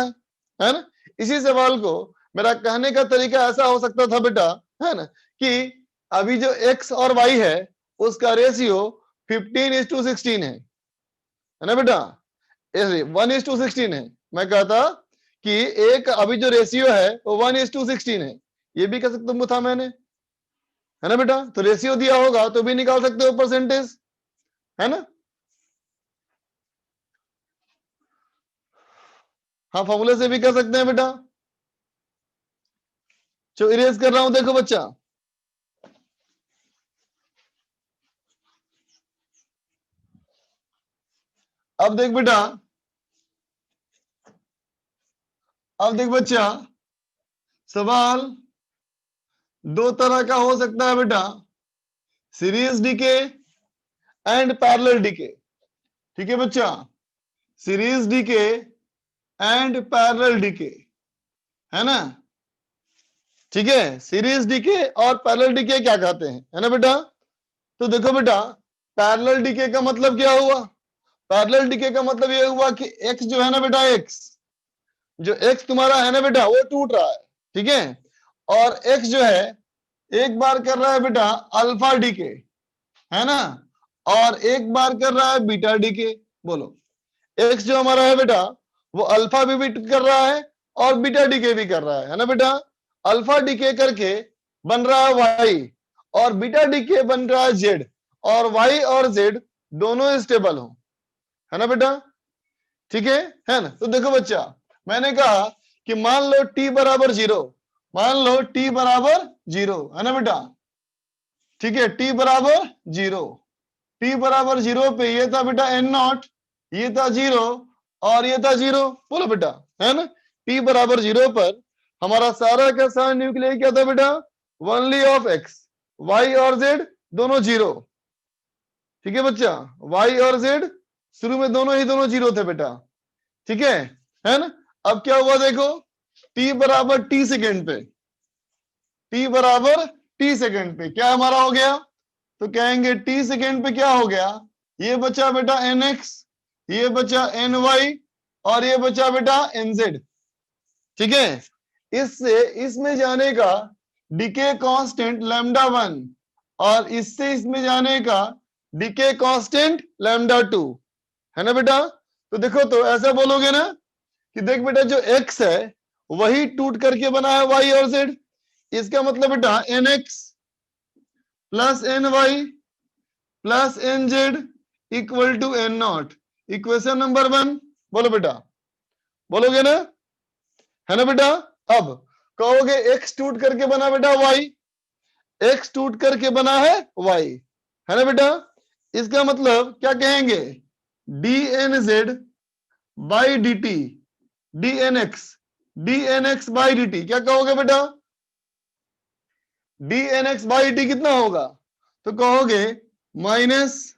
है ना। इसी सवाल को मेरा कहने का तरीका ऐसा हो सकता था बेटा, है ना, कि अभी जो x और y है उसका रेशियो 15:16 है ना बेटा, 1:16 है। मैं कहता कि एक अभी जो रेशियो है वो 1:16 है, ये भी कह सकता था मैंने, है ना बेटा। तो रेशियो दिया होगा तो भी निकाल सकते हो परसेंटेज, है ना। हाँ, फॉर्मूले से भी कर सकते हैं बेटा। जो इरेज कर रहा हूं देखो बच्चा, अब देख बेटा, अब देख बच्चा, सवाल दो तरह का हो सकता है बेटा, series decay and parallel decay, ठीक है बच्चा, series decay and parallel decay, है ना, ठीक है। सीरीज डीके और पैरेलल डीके क्या कहते हैं, है ना बेटा। तो देखो बेटा, पैरेलल डीके का मतलब क्या हुआ, पैरेलल डीके का मतलब ये हुआ कि x जो है ना बेटा, x जो x तुम्हारा है ना बेटा वो टूट रहा है, ठीक है, और x जो है एक बार कर रहा है बेटा अल्फा डीके, है ना, और एक बार कर रहा है बीटा डीके। बोलो, x जो हमारा है बेटा वो अल्फा भी कर रहा है और बीटा डीके भी कर रहा है ना बेटा। अल्फा डीके करके बन रहा है y, और बीटा डीके बन रहा है z, और y और z दोनों स्टेबल हो, है ना बेटा, ठीक है ना। तो देखो बच्चा, मैंने कहा कि मान लो t बराबर 0, मान लो t बराबर 0, है ना बेटा, ठीक है, t बराबर 0, t बराबर 0 पे ये था बेटा n0, ये था 0 और ये था 0, बोलो बेटा, है ना। t बराबर 0 पर हमारा सारा का सारा न्यूक्लियर क्या था बेटा, ओनली ऑफ x, y और z दोनों 0, ठीक है बच्चा, y और z शुरू में दोनों ही दोनों 0 थे बेटा, ठीक है ना। अब क्या हुआ देखो, t बराबर t सेकेंड पे, t बराबर t सेकेंड पे क्या हमारा हो गया, तो कहेंगे t सेकेंड पे क्या हो गया, ये बचा बेटा nx, ये बचा ny, और ये बचा बेटा nz, ठीक है। इससे इसमें जाने का डीके कांस्टेंट लैम्डा 1, और इससे इसमें जाने का डीके कांस्टेंट लैम्डा 2, है ना बेटा। तो देखो, तो ऐसा बोलोगे ना कि देख बेटा जो x है वही टूट करके बना है y और z, इसका मतलब बेटा nx plus ny plus nz equal to n0, equation number 1, बोलो बेटा, बोलोगे ना, है ना बेटा। अब कहोगे x टूट करके बना बेटा y, x टूट करके बना है y, है ना बेटा। इसका मतलब क्या कहेंगे, dnz by dt, dnx by dt, क्या कहोगे बेटा, dnx बाई dt कितना होगा, तो कहोगे minus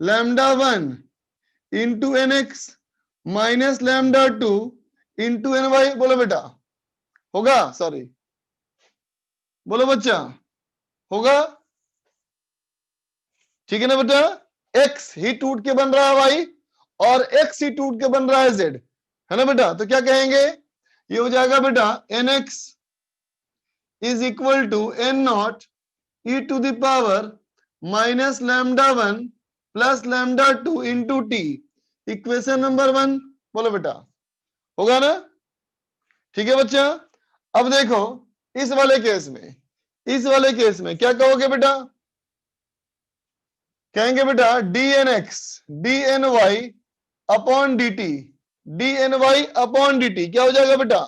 lambda 1 into nx minus lambda 2 into ny, बोलो बेटा, होगा, सॉरी बोलो बच्चा, होगा, ठीक है ना बेटा। x ही टूट के बन रहा है y, और x ही टूट के बन रहा है z, है ना बेटा। तो क्या कहेंगे, ये हो जाएगा बेटा nx is equal to n naught e to the power minus lambda 1 plus lambda 2 into T, equation number 1। बोलो बेटा, होगा ना? ठीक है बच्चा। अब देखो इस वाले केस में क्या कहोगे बेटा? कहेंगे बेटा dnx dny upon dt, dny upon dt क्या हो जाएगा बेटा?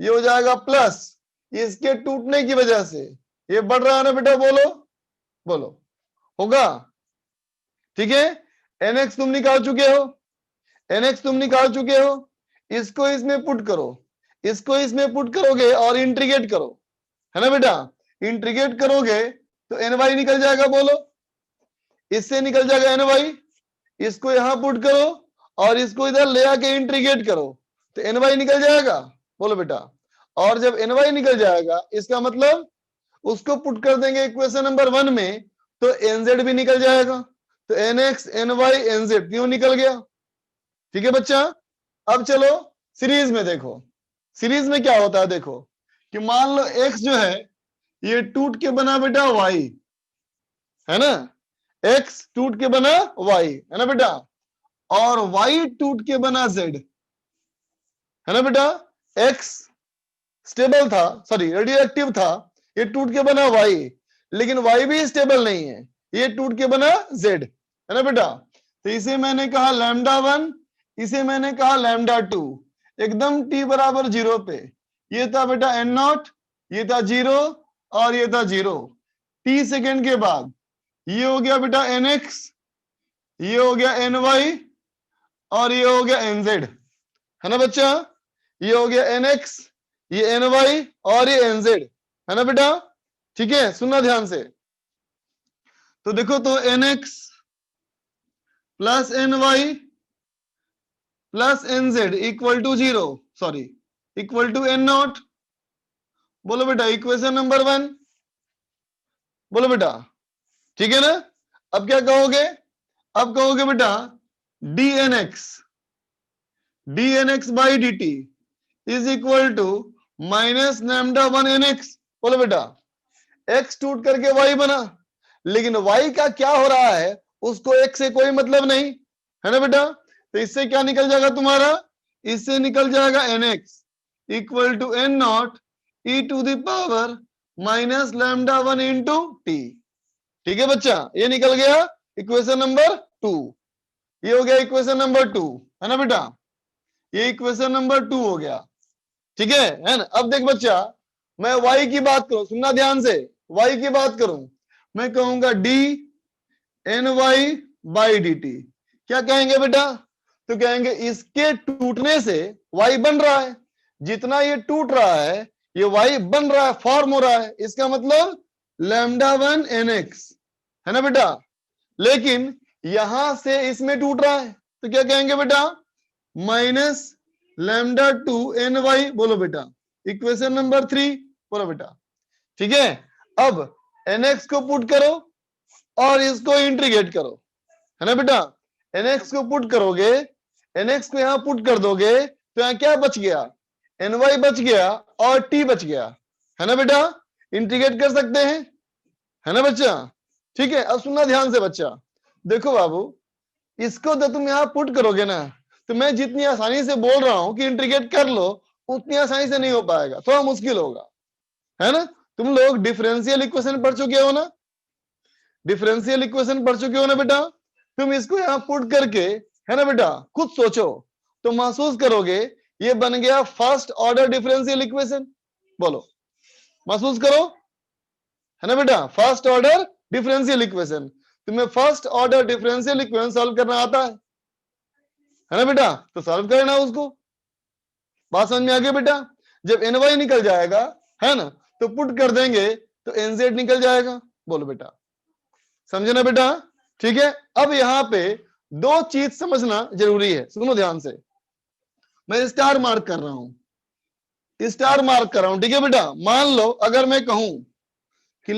ये हो जाएगा प्लस, इसके टूटने की वजह से ये बढ़ रहा है ना बेटा, बोलो बोलो, होगा? ठीक है, nx तुम निकाल चुके हो, nx तुम निकाल चुके हो, इसको इसमें पुट करो, इसको इसमें पुट करोगे और इंटीग्रेट करो, है ना बेटा? इंटीग्रेट करोगे तो ny निकल जाएगा, बोलो, इससे निकल जाएगा ny, इसको यहां पुट करो और इसको इधर ले आके इंटीग्रेट करो तो ny निकल जाएगा, बोलो बेटा। और जब ny निकल जाएगा इसका मतलब उसको पुट कर देंगे इक्वेशन नंबर 1 में तो nz भी निकल जाएगा, तो nx ny nz क्यों निकल गया? ठीक है बच्चा। अब चलो सीरीज में देखो, सीरीज में क्या होता है देखो कि मान लो x जो है ये टूट के बना बेटा y, है ना, x टूट के बना y, है ना बेटा, और y टूट के बना z, है ना बेटा। x स्टेबल था, सॉरी रेडियो एक्टिव था, ये टूट के बना y, लेकिन y भी स्टेबल नहीं है, ये टूट के बना z, है ना बेटा। तो इसे मैंने कहा लैम्डा 1, इसे मैंने कहा लैम्डा 2, एकदम t बराबर 0 पे ये था बेटा n नॉट, ये था 0 और ये था 0, t सेकेंड के बाद ये हो गया बेटा nx, ये हो गया ny और ये हो गया nz, है ना बच्चा। ये हो गया nx, ये ny और ये nz, है ना बेटा। ठीक है, सुनना ध्यान से। तो देखो तो nx plus ny plus nz equal to 0, sorry equal to n naught. बोलो बेटा इक्वेशन नंबर 1, बोलो बेटा, ठीक है ना। अब क्या कहोगे? अब कहोगे बेटा dnx by dt is equal to minus lambda 1 nx। बोलो बेटा x टूट करके y बना, लेकिन y का क्या हो रहा है उसको x से कोई मतलब नहीं, है ना बेटा। तो इससे क्या निकल जाएगा तुम्हारा? इससे निकल जाएगा nx equal to n naught e to the power minus lambda 1 into T. ठीक है बच्चा, ये निकल गया इक्वेशन नंबर 2, ये हो गया इक्वेशन नंबर 2, है ना बेटा, ये इक्वेशन नंबर 2 हो गया। ठीक है ना। अब देख बच्चा, मैं y की बात करूं, सुनना ध्यान से, y की बात करूं, मैं कहूंगा dny बाई dt, क्या कहेंगे बेटा? तो कहेंगे इसके टूटने से y बन रहा है, जितना ये टूट रहा है ये y बन रहा है, फॉर्म हो रहा है, इसका मतलब लैम्डा 1 nx, है ना बेटा। लेकिन यहां से इसमें टूट रहा है तो क्या कहेंगे बेटा? Minus lambda 2 ny। बोलो बेटा इक्वेशन नंबर 3, बोलो बेटा। ठीक है, अब nx को पुट करो और इसको इंटीग्रेट करो, है ना बेटा। nx को पुट करोगे, nx को यहां पुट कर दोगे तो यहां क्या बच गया? ny बच गया और t बच गया, है ना बेटा। इंटीग्रेट कर सकते हैं, है ना बच्चा। ठीक है, अब सुनना ध्यान से बच्चा, देखो बाबू, इसको तो तुम यहां पुट करोगे ना, तो मैं जितनी आसानी से बोल रहा हूं कि इंटीग्रेट कर लो, उतनी आसानी से नहीं हो पाएगा, थोड़ा मुश्किल होगा, है ना। तुम लोग डिफरेंशियल इक्वेशन पढ़ चुके हो ना, डिफरेंशियल इक्वेशन पढ़ चुके हो ना बेटा। तुम इसको यहां पुट करके, है ना बेटा, खुद सोचो तो महसूस करोगे ये बन गया फर्स्ट ऑर्डर डिफरेंशियल इक्वेशन। बोलो, महसूस करो, है ना बेटा, फर्स्ट ऑर्डर डिफरेंशियल इक्वेशन। तुम्हें first order differential equation solve करना आता है ना बेटा, तो सॉल्व करना उसको। बात समझ में आ गई बेटा। जब ny निकल जाएगा, है ना, तो पुट कर देंगे तो nz निकल जाएगा। बोलो बेटा, समझे ना बेटा। ठीक है, अब यहां पे दो चीज समझना जरूरी है, सुनो ध्यान से। मैं स्टार मार्क कर रहा हूं, स्टार मार्क कर रहा हूं, ठीक है बेटा। मान लो अगर मैं कहूं कि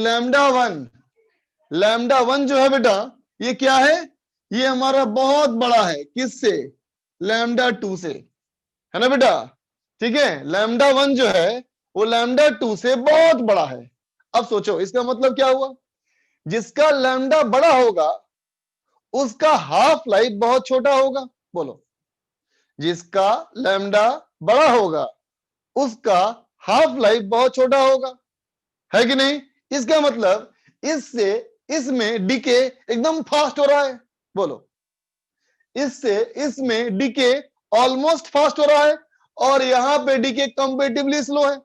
लैम्डा 1 जो है बेटा, ये क्या है? ये हमारा बहुत बड़ा है, किससे? लैम्डा 2 से, है ना बेटा। ठीक है, लैम्डा 1 जो है वो लैम्डा 2 से बहुत बड़ा है। अब सोचो इसका मतलब क्या हुआ, जिसका लैम्डा बड़ा होगा उसका हाफ लाइफ बहुत छोटा होगा। बोलो, जिसका लैम्डा बड़ा होगा उसका हाफ लाइफ बहुत छोटा होगा, है कि नहीं? इसका मतलब इससे इसमें डीके एकदम फास्ट हो रहा है। बोलो, इससे इसमें डीके ऑलमोस्ट फास्ट हो रहा है और यहां पे डीके कंपैरेटिवली स्लो है।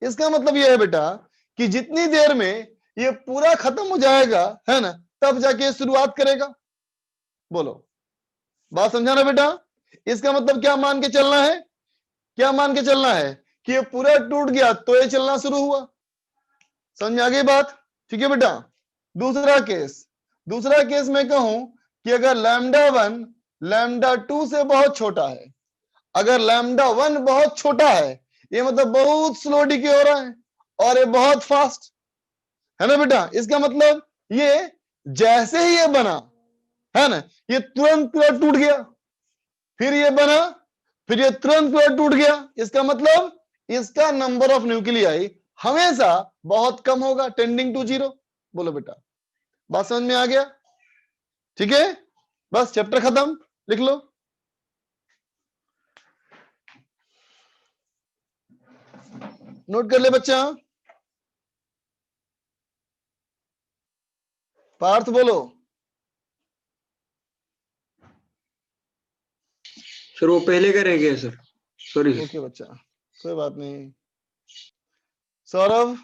इसका मतलब यह है बेटा कि जितनी देर में ये पूरा खत्म हो जाएगा, है ना, तब जाके शुरुआत करेगा। बोलो, बात समझा ना बेटा? इसका मतलब क्या मान के चलना है, क्या मान के चलना है कि ये पूरा टूट गया तो ये चलना शुरू हुआ। समझ में आ गई बात? ठीक है बेटा। दूसरा केस मैं कहूं कि अगर लैम्डा 1 लैम्डा 2 से बहुत छोटा है, अगर लैम्डा 1 बहुत छोटा है, ये मतलब बहुत स्लो डीके हो रहा है और ये बहुत फास्ट, है ना बेटा? इसका मतलब ये जैसे ही ये बना, है ना, ये तुरंत पूरा टूट गया, फिर ये बना, फिर ये तुरंत पूरा टूट गया। इसका मतलब इसका नंबर ऑफ न्यूक्लियाई हमेशा बहुत कम होगा, टेंडिंग टू 0। बोलो बेटा, बात समझ में आ गया? ठीक है, बस चैप्टर खत्म, लिख लो। नोट कर ले बच्चा। पार्थ बोलो। सर वो पहले करेंगे सर, सॉरी। ओके बच्चा, कोई बात नहीं। सौरभ,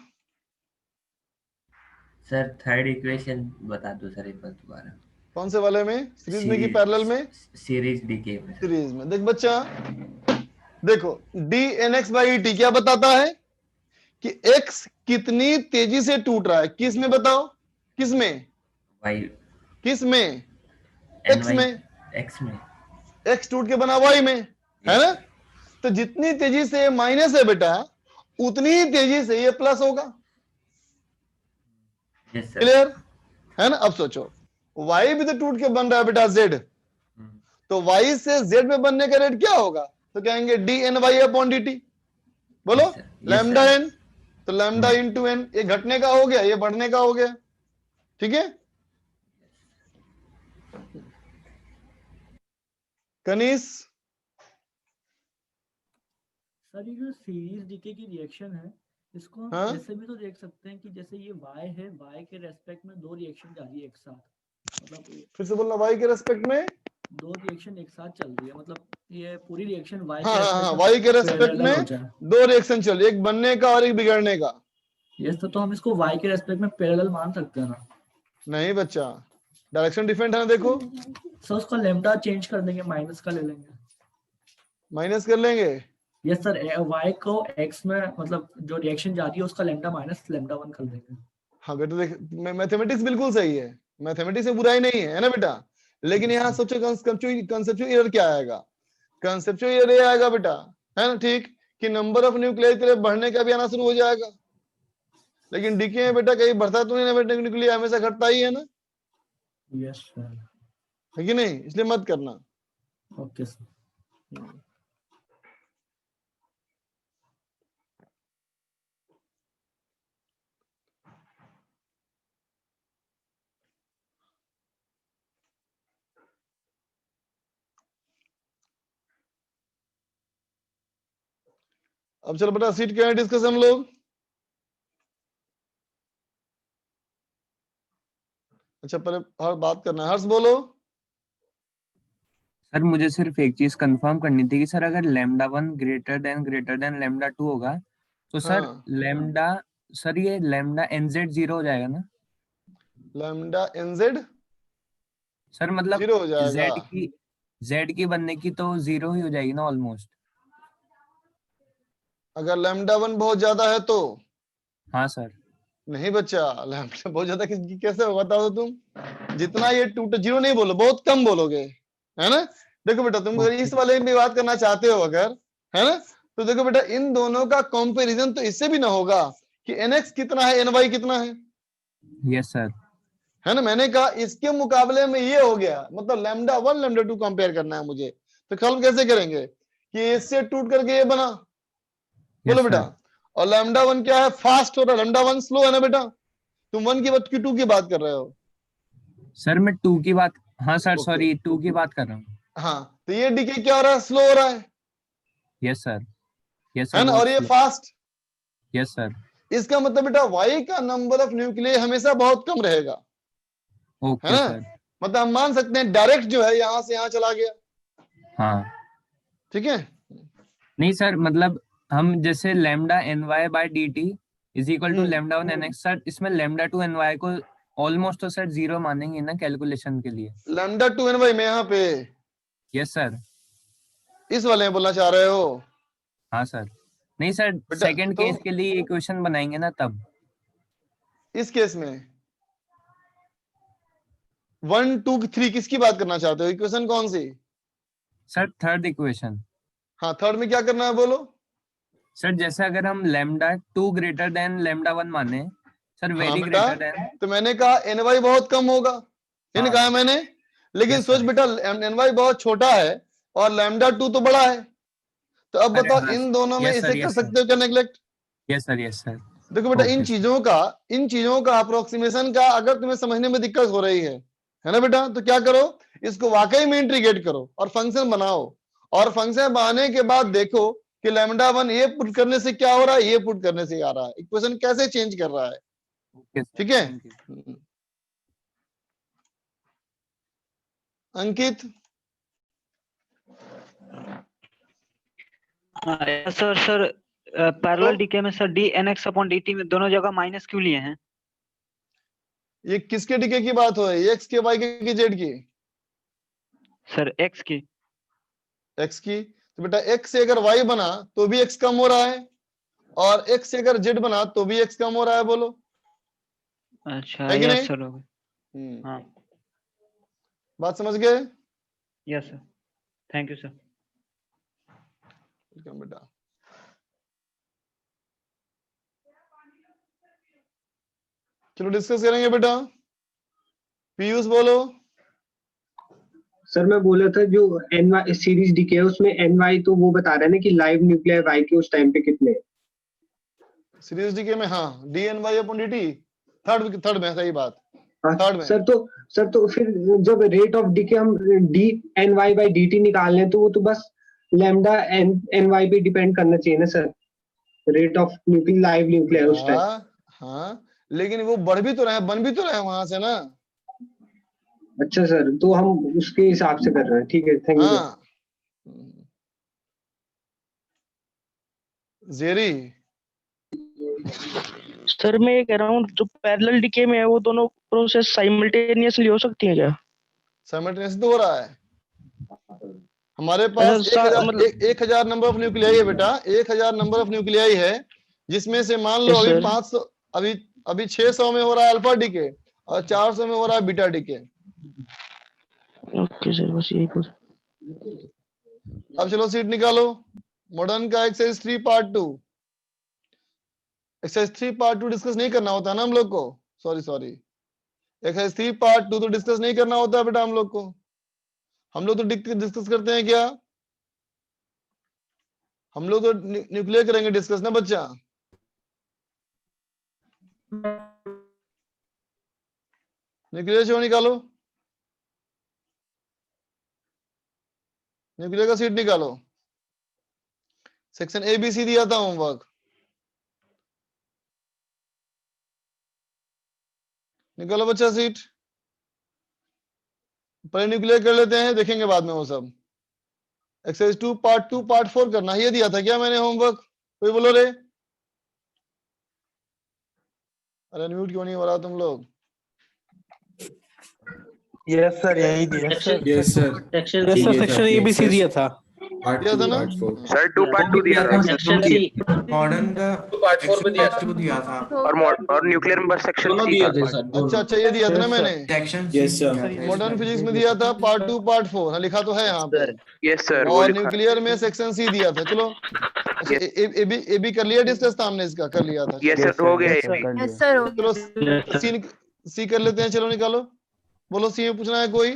सर थर्ड इक्वेशन बता दो सर एक बार दोबारा। कौन से वाले में, सीरीज में कि पैरेलल में? सीरीज डीके में। सीरीज में। देख बच्चा, देखो dnx/dt क्या बताता है कि x कितनी तेजी से टूट रहा है। किस में बताओ, किस में? वाई। किस में? x में। एक्स में। x टूट के बना y में, है ना? तो जितनी तेजी से माइनस है बेटा, उतनी ही तेजी से ये प्लस होगा। क्लियर है ना? अब सोचो, y भी तो टूट के बन रहा है बेटा z, तो y से z में बनने का रेट क्या होगा? तो कहेंगे dny/dt। बोलो, लैम्डा n, तो लैम्डा इंटू n, ये घटने का हो गया, ये बढ़ने का हो गया। ठीक है कनीस? सर ये जो सीरीज डीके की रिएक्शन है, इसको हम हाँ? ऐसे भी तो देख सकते हैं कि जैसे ये y है, y के रेस्पेक्ट में दो रिएक्शन जा रही है एक साथ, मतलब फिर से बोलना, y के रेस्पेक्ट में दो रिएक्शन एक साथ चल रही है, मतलब ये पूरी रिएक्शन y हाँ के हाँ हाँ, रेस्पेक्ट y के रेस्पेक्ट पैरेलल हो में जाए। दो रिएक्शन चल रही है, एक बनने का और एक बिगड़ने का। यस, तो हम इसको y के रेस्पेक्ट में पैरेलल मान सकते हैं ना? नहीं बच्चा, डायरेक्शन डिफरेंट है ना। देखो, सर उसका लैम्डा चेंज कर देंगे, माइनस का ले लेंगे। माइनस कर लेंगे। यस सर, y को x में मतलब जो रिएक्शन जा रही है उसका लैम्डा माइनस लैम्डा 1 कर देंगे। हाँ बेटा, देख मैथमेटिक्स बिल्कुल सही है, मैथमेटिक्स में बुराई नहीं है ना बेटा, लेकिन यहाँ सबसे कंसेप्चुअल एरर क्या आएगा? कंसेप्चुअल एरर ये आएगा बेटा, है ना, ठीक, कि नंबर ऑफ न्यूक्लियाई तेरे बढ़ने का भी आना शुरू हो जाएगा। लेकिन डीके में बेटा कहीं बढ़ता तो नहीं ना बेटा, न्यूक्लियाई हमेशा घटता ही है ना, यस सर। है कि नहीं? इसलिए मत करना। Okay sir. अब चलो बेटा सीट क्या है डिस्कस हम लोग। अच्छा पहले हर बात करना है, हर्ष बोलो। सर मुझे सिर्फ एक चीज कंफर्म करनी थी कि सर अगर लैम्डा 1 ग्रेटर देन लैम्डा 2 होगा तो सर हाँ, लैम्डा, सर ये लैम्डा nz 0 हो जाएगा ना? लैम्डा nz सर मतलब 0 हो जाएगा। z की बनने की तो 0 ही हो जाएगी ना ऑलमोस्ट। अगर लैम्डा 1 बहुत ज्यादा है तो? हाँ सर। नहीं बच्चा, लैम्डा बहुत ज्यादा कैसे होगा बताओ तो तुम। जितना ये टूट 0 नहीं बोलो, बहुत कम बोलोगे, है ना। देखो बेटा, तुम अगर इस वाले में बात करना चाहते हो अगर, है ना, तो देखो बेटा इन दोनों का कंपैरिजन तो इससे भी ना होगा कि nx कितना है, ny कितना है। Yes sir. है ना, मैंने कहा इसके मुकाबले में ये हो गया, मतलब लैम्डा 1 लैम्डा 2 कंपेयर करना है मुझे, तो कल कैसे करेंगे कि इससे टूट करके ये बना, बोलो Yes, बेटा। sir. और लैम्डा 1 क्या है, फास्ट हो रहा है, लैम्डा 1 स्लो है ना बेटा। तुम 1 की बात की 2 की बात कर रहे हो। सर मैं 2 की बात, हाँ सर Okay. सॉरी 2 की बात कर रहा हूँ। हाँ, तो ये डीके क्या हो रहा है, स्लो हो रहा है यस सर, यस है सर, ना, और ये फास्ट। Yes sir. इसका मतलब बेटा वाई का नंबर ऑफ न्यूक्लियस हमेशा बहुत कम रहेगा, है ओके ना। सर। मतलब हम मान सकते हैं डायरेक्ट जो है यहां से यहां चला गया, हाँ ठीक है। नहीं सर, मतलब हम जैसे lambda N Y by D T is equal to hmm. Lambda 1 N X, sir इसमें लैम्डा 2 एन वाई को ऑलमोस्ट तो सर 0 मानेंगे ना कैलकुलेशन के लिए। लैम्डा 2 एन वाई में यहाँ पे यस सर। इस वाले में बोलना चाह रहे हो हाँ सर, नहीं सर बेटा, सेकंड तो केस के लिए इक्वेशन बनाएंगे ना तब। इस केस में 1 2 3 किसकी बात करना चाहते हो, इक्वेशन कौन सी। Sir third equation. हाँ, थर्ड में क्या करना है बोलो। सर जैसे अगर हम लैम्डा 2 ग्रेटर देन लैम्डा 1 माने, सर हाँ वेरी बेटा, ग्रेटर देन। तो मैंने कहा एन वाई बहुत कम होगा, ये नहीं हाँ। कहा मैंने, लेकिन Yes, सोच sir. बेटा एन वाई बहुत छोटा है और लैम्डा 2 तो बड़ा है, तो अब अरे बताओ हाँ, इन दोनों में yes, sir, इसे कर yes, sir. सकते हो क्या neglect. Yes, sir, yes, sir. देखो बेटा, Okay, इन चीजों का अप्रोक्सीमेशन का अगर तुम्हें समझने में दिक्कत हो रही है ना बेटा, तो क्या करो, इसको वाकई में इंटीग्रेट करो और फंक्शन बनाओ, और फंक्शन बनाने के बाद देखो कि लैम्डा 1 ये पुट करने से क्या हो रहा है, ये पुट करने से आ रहा है, इक्वेशन कैसे चेंज कर रहा है, okay, sir. ठीक है। Thank you. Ankit, sir sir parallel decay में sir D N X upon D T में दोनों जगह माइनस क्यों लिए हैं। ये किसके डीके की बात हो रही है, एक्स के, वाई के, जेड की। सर एक्स की। एक्स की, तो बेटा एक्स से अगर वाई बना तो भी एक्स कम हो रहा है, और एक्स से अगर जेड बना तो भी एक्स कम हो रहा है, बोलो अच्छा है कि यस नहीं। सर हो गए। हाँ बात समझ गए। Yes sir, thank you sir. Welcome बेटा। चलो डिस्कस करेंगे बेटा। पीयूष बोलो। सर मैं बोला था जो एन वाई सीरीज डीके है उसमें एन वाई तो वो बता रहा है ना कि लाइव न्यूक्लियर वाई के उस टाइम पे कितने हैं। सीरीज डीके में हाँ, D N Y upon D T, third में सही बात, हाँ, थर्ड में। सर तो फिर जब रेट ऑफ डीके हम D N Y by D T निकाल लें तो वो तो बस लैम्डा एन वाई पे डिपेंड करना चाहिए ना sir, rate of nuclear live nuclear उस टाइम। हाँ, लेकिन वो बढ़ भी तो रहे, बन भी तो रहे वहां से ना। अच्छा सर, तो हम उसके हिसाब से कर रहे हैं, ठीक है, थैंक यू। हाँ जेरी। सर मैं ये कह रहा हूँ जो पैरेलल डीके में है वो दोनों प्रोसेस साइमल्टेनियसली हो सकती हैं क्या। साइमल्टेनियस तो हो रहा है, हमारे पास 1000 नंबर ऑफ न्यूक्लियाई है बेटा, 1000 नंबर ऑफ न्यूक्लियाई है, जिसमें से मान लो अभी 500, अभी 600 में हो रहा है अल्फा डीके और 400 में हो रहा है बीटा डीके। ओके सर, बस यही कुछ। अब चलो सीट निकालो। मॉडर्न का exercise 3 part 2, exercise 3 part 2 discuss नहीं करना होता ना हम लोग को, सॉरी एक्सरसाइज 3 पार्ट 2 तो डिस्कस नहीं करना होता बेटा हम लोग को। हम लोग तो डिस्कस करते हैं क्या, हम लोग तो न्यूक्लियर करेंगे डिस्कस ना बच्चा। न्यूक्लियर क्यों निकालो, न्यूक्लियर का सीट निकालो। सेक्शन ए बी सी दिया था होमवर्क, निकालो बच्चा सीट। पहले न्यूक्लियर कर लेते हैं, देखेंगे बाद में वो सब। एक्सरसाइज 2 पार्ट 2 पार्ट 4 करना, ये दिया था क्या मैंने होमवर्क, कोई बोलो रे। अरे म्यूट क्यों नहीं हो रहा तुम लोग। यस सर, यही दिया sir. Yes sir, section ABC दिया था। दिया था ना। सर 2 पार्ट 2 दिया था सेक्शन सी मॉडर्न का, 2 पार्ट 4 में दिया था। दिया था और न्यूक्लियर में बस सेक्शन 3 दिए थे था। सर। अच्छा ये दिया था ना मैंने। Section yes sir, modern physics में दिया था पार्ट 2 पार्ट 4, हाँ लिखा तो है यहाँ पे। यस सर, वो और लिखा न्यूक्लियर में सेक्शन सी दिया था। चलो अच्छा, ए बी कर लिया डिस्कस, हमने इसका कर लिया था। यस सर, हो गया यस सर हो चलो गया। सी कर लेते हैं, चलो निकालो। बोलो सी में पूछना है कोई।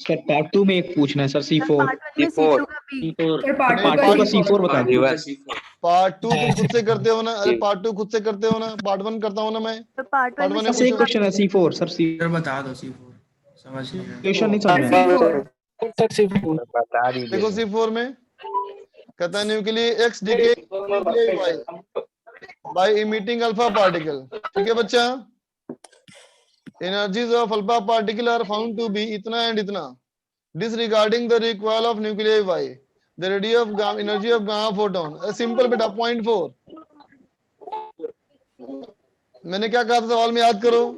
सर पार्ट 2 में एक पूछना है सर C4 C4 का P पार्ट 2 का C4 बता दीजिए पार्ट 2 तुम खुद से करते हो ना, अरे पार्ट 2 खुद से करते हो ना, पार्ट 1 करता हूँ ना मैं, पार्ट पार्ट 1 में सर एक पूछो। क्वेश्चन है C4 सर सर बता दो C4 समझ नहीं रहा। क्वेश्चन नहीं समझ में आया। बता दीजिए देखो C4 में कहता है nuclear X decay nuclear Y by emitting alpha particle. ठीक है बच्चा, energies of alpha particle are found to be इतना एंड इतना, disregarding the recoil of nuclei Y, the radius of gamma energy of gamma photon, simple बेटा 0.4। मैंने क्या कहा था सवाल में, याद करो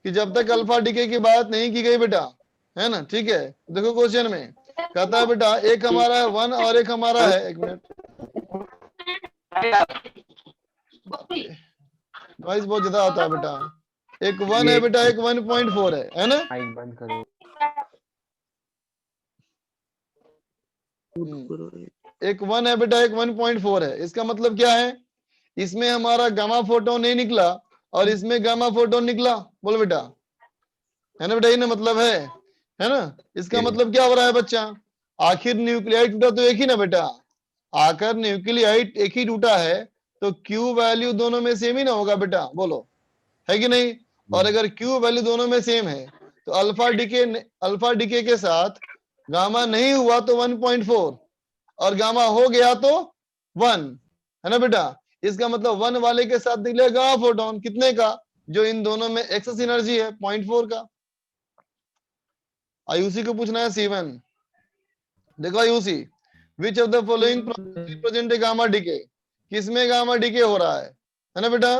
कि जब तक अल्फा डिके की बात नहीं की गई बेटा, है ना, ठीक है। देखो क्वेश्चन में कहता है बेटा एक हमारा है 1 और एक हमारा है, एक मिनट, नॉइज बहुत ज्यादा आता है बेटा, एक 1 है बेटा, एक 1.4 है ना। बंद करो। एक 1 है बेटा, एक 1.4 है। इसका मतलब क्या है, इसमें हमारा गामा फोटोन नहीं निकला और इसमें गामा फोटोन निकला, बोलो बेटा, है ना बेटा, ये ना मतलब है ना। इसका मतलब क्या हो रहा है बच्चा, आखिर न्यूक्लियाइड टूटा तो एक ही ना बेटा, आखिर न्यूक्लियाइड एक ही टूटा है तो क्यू वैल्यू दोनों में सेम ही ना होगा बेटा, बोलो है कि नहीं। और अगर क्यू वैल्यू दोनों में सेम है तो अल्फा डिके के साथ गामा नहीं हुआ तो 1.4 और गामा हो गया तो 1, है ना बेटा। इसका मतलब 1 वाले के साथ निकलेगा गामा फोटोन, कितने का, जो इन दोनों में एक्सेस एनर्जी है 0.4 का। आयुषी को पूछना है C1। देखो Ayushi, which of the following represent a gamma decay, किसमें गामा डिके हो रहा है ना बेटा,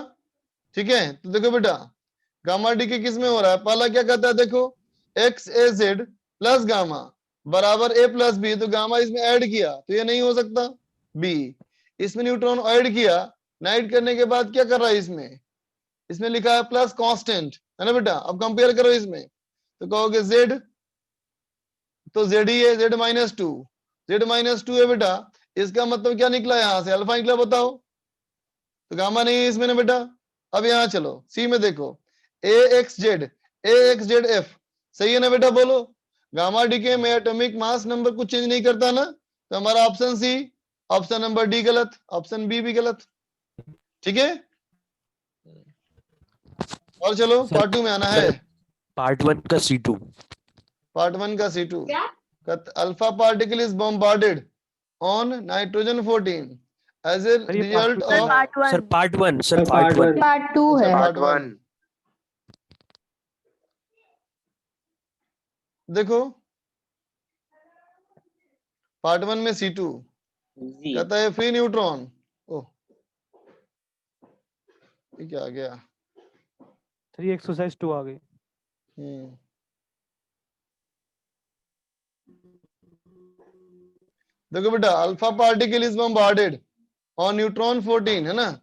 ठीक है। तो देखो बेटा गामा डिके किसमें हो रहा है, पहला क्या कहता है, देखो XAZ प्लस गामा बराबर A प्लस बी, तो गामा इसमें ऐड किया तो ये नहीं हो सकता। बी, इसमें न्यूट्रॉन ऐड किया, नाइट करने के बाद क्या कर रहा है, इसमें लिखा है प्लस कांस्टेंट, है ना बेटा। अब कंपेयर करो इसमें, तो कहोगे Z, तो Z ही है, Z-2 है बेटा। इसका मतलब क्या निकला, यहां से अल्फा निकला, बताओ, तो गामा नहीं है इसमें ना बेटा। अब यहाँ चलो सी में देखो, AXZF सही है ना बेटा, बोलो। गामा डिके में एटॉमिक मास नंबर कुछ चेंज नहीं करता ना, तो हमारा option C, option number D गलत, ऑप्शन बी भी गलत, ठीक है। और चलो पार्ट 2 में आना है, पार्ट 1 का C2, पार्ट 1 का C2। Alpha particle is bombarded on nitrogen 14 as a result of, sir part 1 sir part 1 part 2 है। पार्ट 1 देखो, पार्ट 1 में C2 कहता है फ्री न्यूट्रॉन, ओह ये क्या आ गया, 3 एक्सरसाइज 2 आ गई। देखो बेटा alpha particle is bombarded on neutron 14, है ना,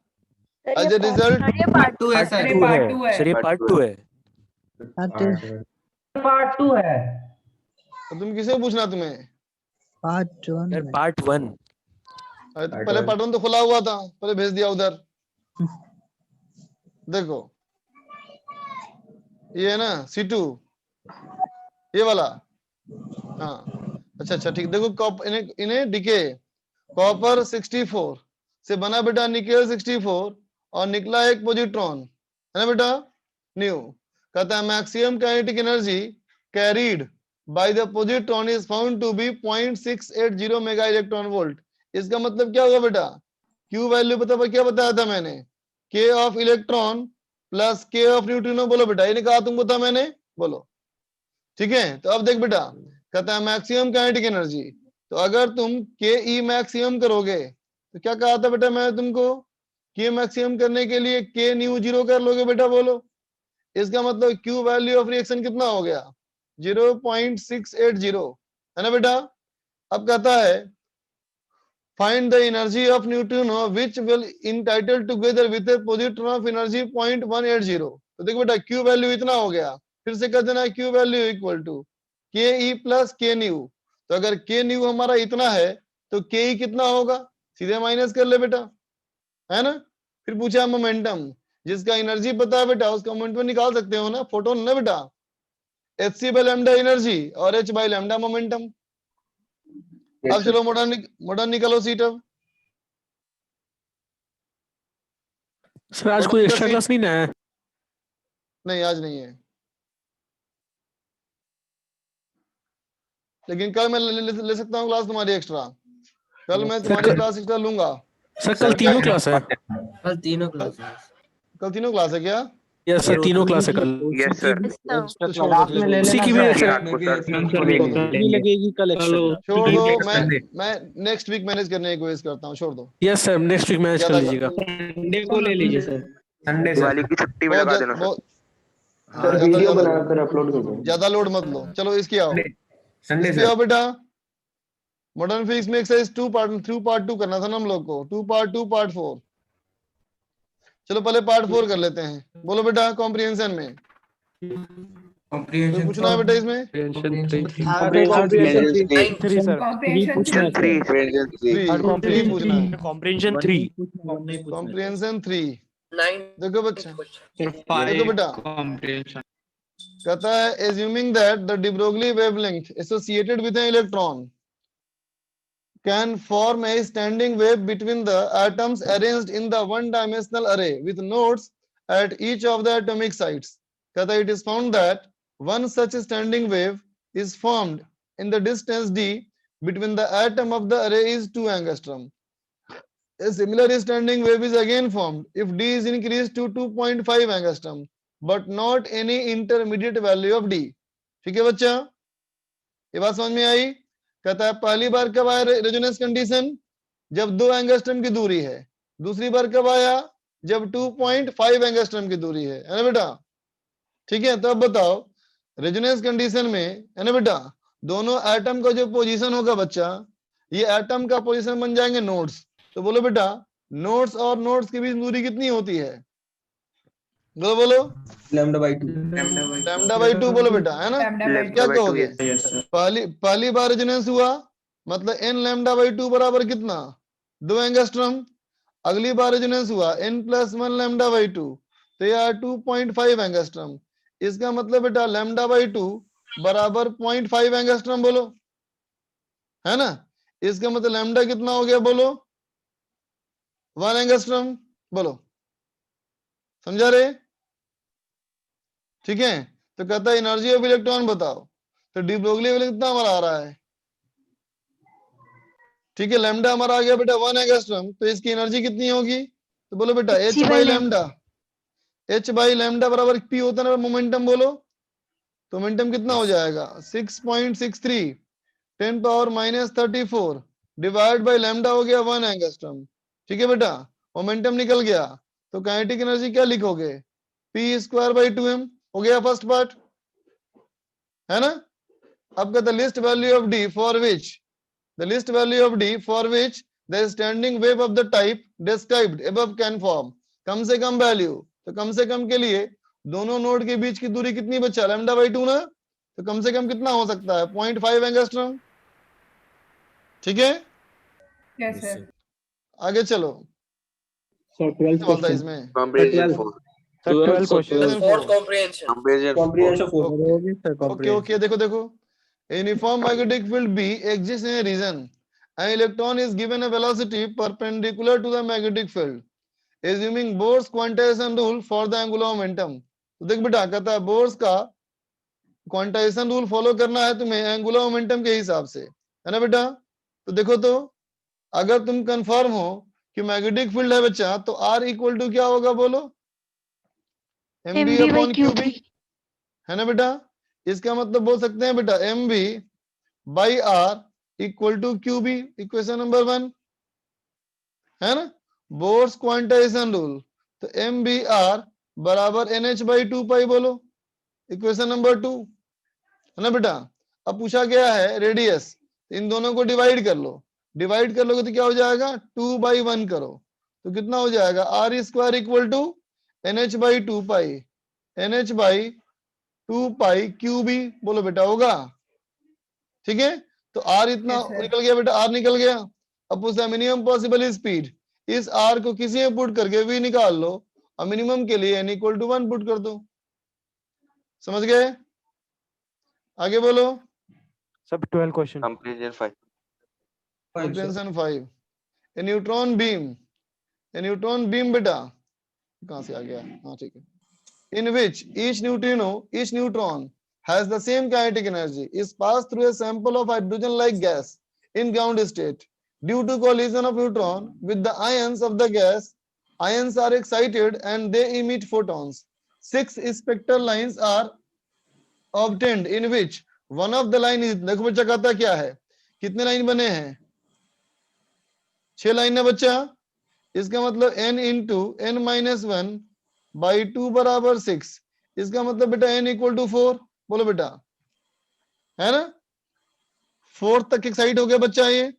एज ए रिजल्ट। पार्ट 2 है सर, सर ये पार्ट 2 है, पार्ट 2 है। तो तुम किसे पूछना, तुम्हें पार्ट 1 पहले पार्ट 1 तो खुला हुआ था, पहले भेज दिया उधर। देखो ये है ना C2, ये वाला, हाँ अच्छा ठीक। देखो इन्हें डिके कॉपर 64 से बना बेटा निकेल 64 और निकला एक पॉजिट्रॉन, है ना बेटा, न्यू। कहता है maximum kinetic energy carried by the positron is found to be 0.680 mega electron volt. इसका मतलब क्या होगा बेटा, क्यू वैल्यू बता, क्या बताया था मैंने, के ऑफ इलेक्ट्रॉन प्लस के ऑफ न्यूट्रिनो, बोलो बेटा, ये कहा तुमको था मैंने, बोलो, ठीक है। तो अब देख बेटा कहता है मैक्सिमम काइनेटिक एनर्जी, तो अगर तुम के ई मैक्सिमम करोगे तो क्या कहा था बेटा मैं तुमको, के मैक्सिमम करने के लिए के न्यू 0 कर लोगे बेटा, बोलो। इसका मतलब क्यू वैल्यू ऑफ रिएक्शन कितना हो गया, 0.680, है ना बेटा। अब कहता है find the energy of neutrino which will entitle together with a positron of energy 0.180। तो देखो बेटा क्यू वैल्यू इतना हो गया, फिर से कर देना क्यू वैल्यू इक्वल टू के ई प्लस के न्यू। तो अगर के न्यू हमारा इतना है तो के ई कितना होगा, सीधे माइनस कर ले बेटा, है ना। फिर पूछा मोमेंटम, जिसका एनर्जी पता है बेटा उसका मोमेंटम निकाल सकते हो ना, फोटोन ना बेटा, hc by lambda एनर्जी और h by lambda मोमेंटम। अब चलो मॉडर्न निकालो सीट। अब सर आज कोई एक्स्ट्रा क्लास नहीं ना है? नहीं आज नहीं है, लेकिन कल मैं ले सकता हूँ क्लास तुम्हारी एक्स्ट्रा। कल मैं तुम्हारी क्लास एक्स्ट्रा लूंगा। सर कल तीनों क्लास है। कल तीनों क्लास है। कल तीनों क्लास है क्या? यस सर, तीनों क्लास है कल। Yes sir. तो छोड़ रात में ले उसी लेना की भी सर। एक्स्ट्रा लगेगी कल एक्स्ट्रा। छोड़ दो, मैं नेक्स्ट वीक मैनेज करने की कोशिश करता हूँ, छोड़ दो। Yes sir, next week manage कर लीजिएगा। संडे को ले लीजिए सर। संडे दिवाली की छुट्टी में लगा देना सर। सर वीडियो बनाकर अपलोड कर दो। ज्यादा लोड मत लो। चलो इसकी आओ, संडे इसकी आओ बेटा। मॉडर्न फिजिक्स में एक्सरसाइज 2 पार्ट 2 करना था ना हम लोग को। 2 पार्ट 2 पार्ट 4। चलो पहले पार्ट 4 कर लेते हैं। बोलो बेटा कॉम्प्रिहेंशन में कॉम्प्रिहेंशन पूछना है बेटा इसमें। कॉम्प्रिहेंशन 3। कॉम्प्रिहेंशन 3। देखो बच्चा, देखो बेटा, कहता है assuming that the de Broglie wavelength associated with an electron can form a standing wave between the atoms arranged in the one-dimensional array with nodes at each of the atomic sites. कहता है it is found that one such standing wave is formed in the distance d between the atom of the array is 2 angstrom. A similar standing wave is again formed if d is increased to 2.5 angstrom, but not any intermediate value of d. ठीक है बच्चा, ये बात समझ में आई? कहता है पहली बार कब आया रेजोनेंस कंडीशन? जब 2 एंगस्ट्रम की दूरी है। दूसरी बार कब आया? जब 2.5 एंगस्ट्रम की दूरी है ना बेटा? ठीक है, तो अब बताओ रेजोनेंस कंडीशन में है ना बेटा, दोनों एटम का जो पोजीशन होगा बच्चा, ये एटम का पोजीशन बन जाएंगे नोड्स। तो बोलो बेटा नोड्स और नोड्स के बीच दूरी कितनी होती है? बोलो बोलो लैम्डा बाई 2। लैम्डा बाई 2 बोलो बेटा, है ना? क्या कहोगे? पहली बार रेजोनेंस हुआ मतलब n लैम्डा बाई 2 बराबर कितना? 2 एंगस्ट्रम। अगली बार रेजोनेंस हुआ n + 1 लैम्डा बाई 2, तो यह 2.5 एंगस्ट्रम। इसका मतलब बेटा लैम्डा बाई 2 बराबर 0.5 एंगस्ट्रम, बोलो, है ना? इसका मतलब लैम्डा कितना हो गया? बोलो 1 एंगस्ट्रम। बोलो, समझा रे? ठीक है, तो कहता है एनर्जी ऑफ इलेक्ट्रॉन बताओ। तो डी ब्रोगली वेवलेंथ कितना हमारा आ रहा है? ठीक है, लैम्डा हमारा आ गया बेटा 1 एंगस्ट्रम, तो इसकी एनर्जी कितनी होगी? तो बोलो बेटा h by lambda. h by lambda बराबर p होता है ना मोमेंटम, बोलो। तो मोमेंटम कितना हो जाएगा? 6.63 10⁻³ डिवाइड बाई लैम्डा हो गया 1 एंगस्ट्रम। ठीक है बेटा, मोमेंटम निकल गया, तो काइनेटिक एनर्जी क्या लिखोगे? p²/2m हो गया फर्स्ट पार्ट, है ना? अब कहता list value of d for which the standing wave of the type described above can form. कम से कम वैल्यू, तो कम से कम के लिए दोनों नोड के बीच की दूरी कितनी बचा? लैम्डा बाई 2 ना, तो कम से कम कितना हो सकता है? 0.5 एंगस्ट्रम। ठीक है, आगे चलो। इसमें ओके, देखो uniform magnetic field B exists in a region. An electron is given a velocity perpendicular to the magnetic field, assuming Bohr's quantization rule for the angular momentum. तो देख बेटा, कहता है बोर्स का क्वांटाइजेशन रूल फॉलो करना है तुम्हें एंगुलर मोमेंटम के हिसाब से, है ना बेटा? तो देखो, तो अगर तुम कंफर्म हो कि मैग्नेटिक फील्ड है बच्चा, तो R इक्वल टू क्या होगा? बोलो mv/qb, है ना बेटा? इसका मतलब बोल सकते हैं बेटा mv/r equal to qb, equation number 1, है ना? बोर्स क्वांटाइजेशन रूल, तो mvr बराबर nh/2 पाई, बोलो, इक्वेशन नंबर 2, है ना बेटा? अब पूछा गया है रेडियस, इन दोनों को डिवाइड कर लो। डिवाइड कर लोगे तो क्या हो जाएगा? 2/1 करो, तो कितना हो जाएगा? r² equal to nh/2 pi, nh/2 pi qb, बोलो बेटा, होगा? ठीक है, तो r इतना निकल गया बेटा, r निकल गया। अब पूछा मिनिमम पॉसिबल स्पीड, इस r को किसी में पुट करके v निकाल लो, और मिनिमम के लिए n = 1 पुट कर दो। समझ गए? आगे बोलो। सब 12 question. Completion 5। Comprehension 5। A neutron beam बेटा कहाँ से आ गया? हाँ ठीक है। In which each neutron has the same kinetic energy is passed through a sample of hydrogen-like gas in ground state. Due to collision of neutron with the ions of the gas, ions are excited and they emit photons. 6 spectral lines are obtained in which one of the line is, देखो बच्चा कहता क्या है, कितने लाइन बने हैं? 6 लाइन है बच्चा। इसका मतलब n into n minus 1 by 2 बराबर 6। इसका मतलब बेटा n इक्वल टू 4। बोलो बेटा, है ना? 4 तक एक्साइट हो गया बच्चा, ये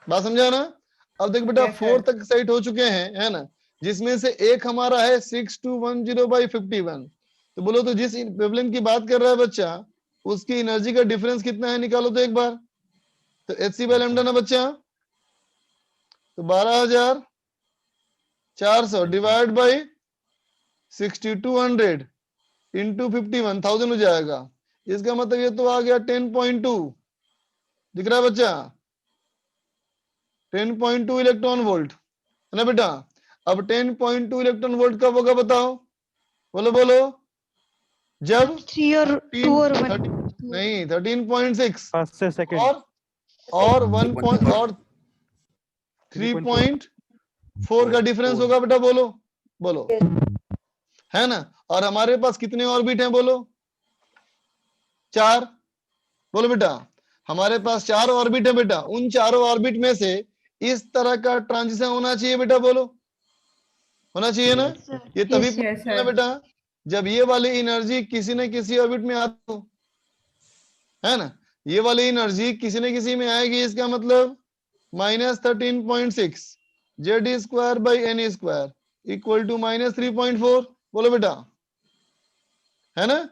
बात समझा ना? अब देख बेटा 4 तक एक्साइट हो चुके हैं, है ना? जिसमें से एक हमारा है 6210 बाई 51। तो बोलो तो जिस वेवलेंथ की बात कर रहा है बच्चा, उसकी एनर्जी का डिफरेंस कितना है निकालो तो एक बार। तो hc बाय लैम्डा ना बच्चा, तो 12400 डिवाइड बाई 6200 इंटू 51,000 हो जाएगा। इसका मतलब ये तो आ गया 10.2, दिख रहा है बच्चा? 10.2 इलेक्ट्रॉन वोल्ट, है ना बेटा? अब 10.2 इलेक्ट्रॉन वोल्ट कब होगा बताओ? बोलो बोलो। जब 3 और 2 और 1 नहीं 13.6 फर्स्ट से सेकंड और 3.4 का डिफरेंस होगा बेटा। बोलो बोलो, है ना? और हमारे पास कितने ऑर्बिट हैं? बोलो 4। बोलो बेटा, हमारे पास 4 ऑर्बिट है बेटा। उन चारों ऑर्बिट में से इस तरह का ट्रांजिशन होना चाहिए बेटा। बोलो, होना चाहिए ना? ये तभी ना बेटा जब ये वाली एनर्जी किसी न किसी ऑर्बिट में आती हो, है ना? ये वाली एनर्जी किसी न किसी में आएगी। इसका मतलब -13.6 Z square by N square equal to -3.4। बोलो बेटा, है ना?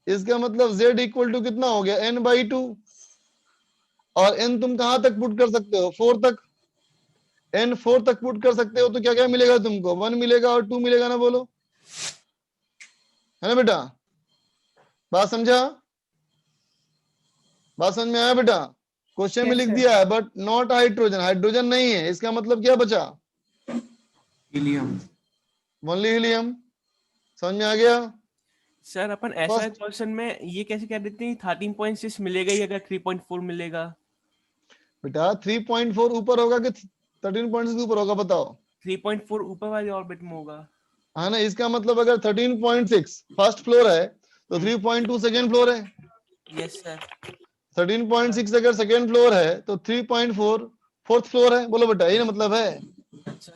इसका मतलब z इक्वल टू कितना हो गया? n/2। और n तुम कहां तक पुट कर सकते हो? 4 तक। n 4 तक पुट कर सकते हो तो क्या क्या मिलेगा तुमको? 1 मिलेगा और 2 मिलेगा ना? बोलो, है ना बेटा? बात समझा? बात समझ में आया बेटा? क्वेश्चन में लिख दिया है बट नॉट हाइड्रोजन, हाइड्रोजन नहीं है। इसका मतलब क्या बचा? हीलियम। Only helium. समझ में आ गया? सर अपन ऐसा क्वेश्चन में ये कैसे कह देते हैं 13.6 मिलेगा ही अगर 3.4 मिलेगा? बेटा 3.4 ऊपर होगा कि 13.6 ऊपर होगा बताओ? 3.4 ऊपर वाले ऑर्बिट में होगा, हाँ ना? इसका मतलब अगर 13.6 फर्स्ट फ्लोर है तो 3.2 सेकेंड फ्लोर है। Yes sir. 13.6 अगर सेकेंड फ्लोर है तो 3.4 फोर्थ फ्लोर है। बोलो बेटा, ये ना मतलब है?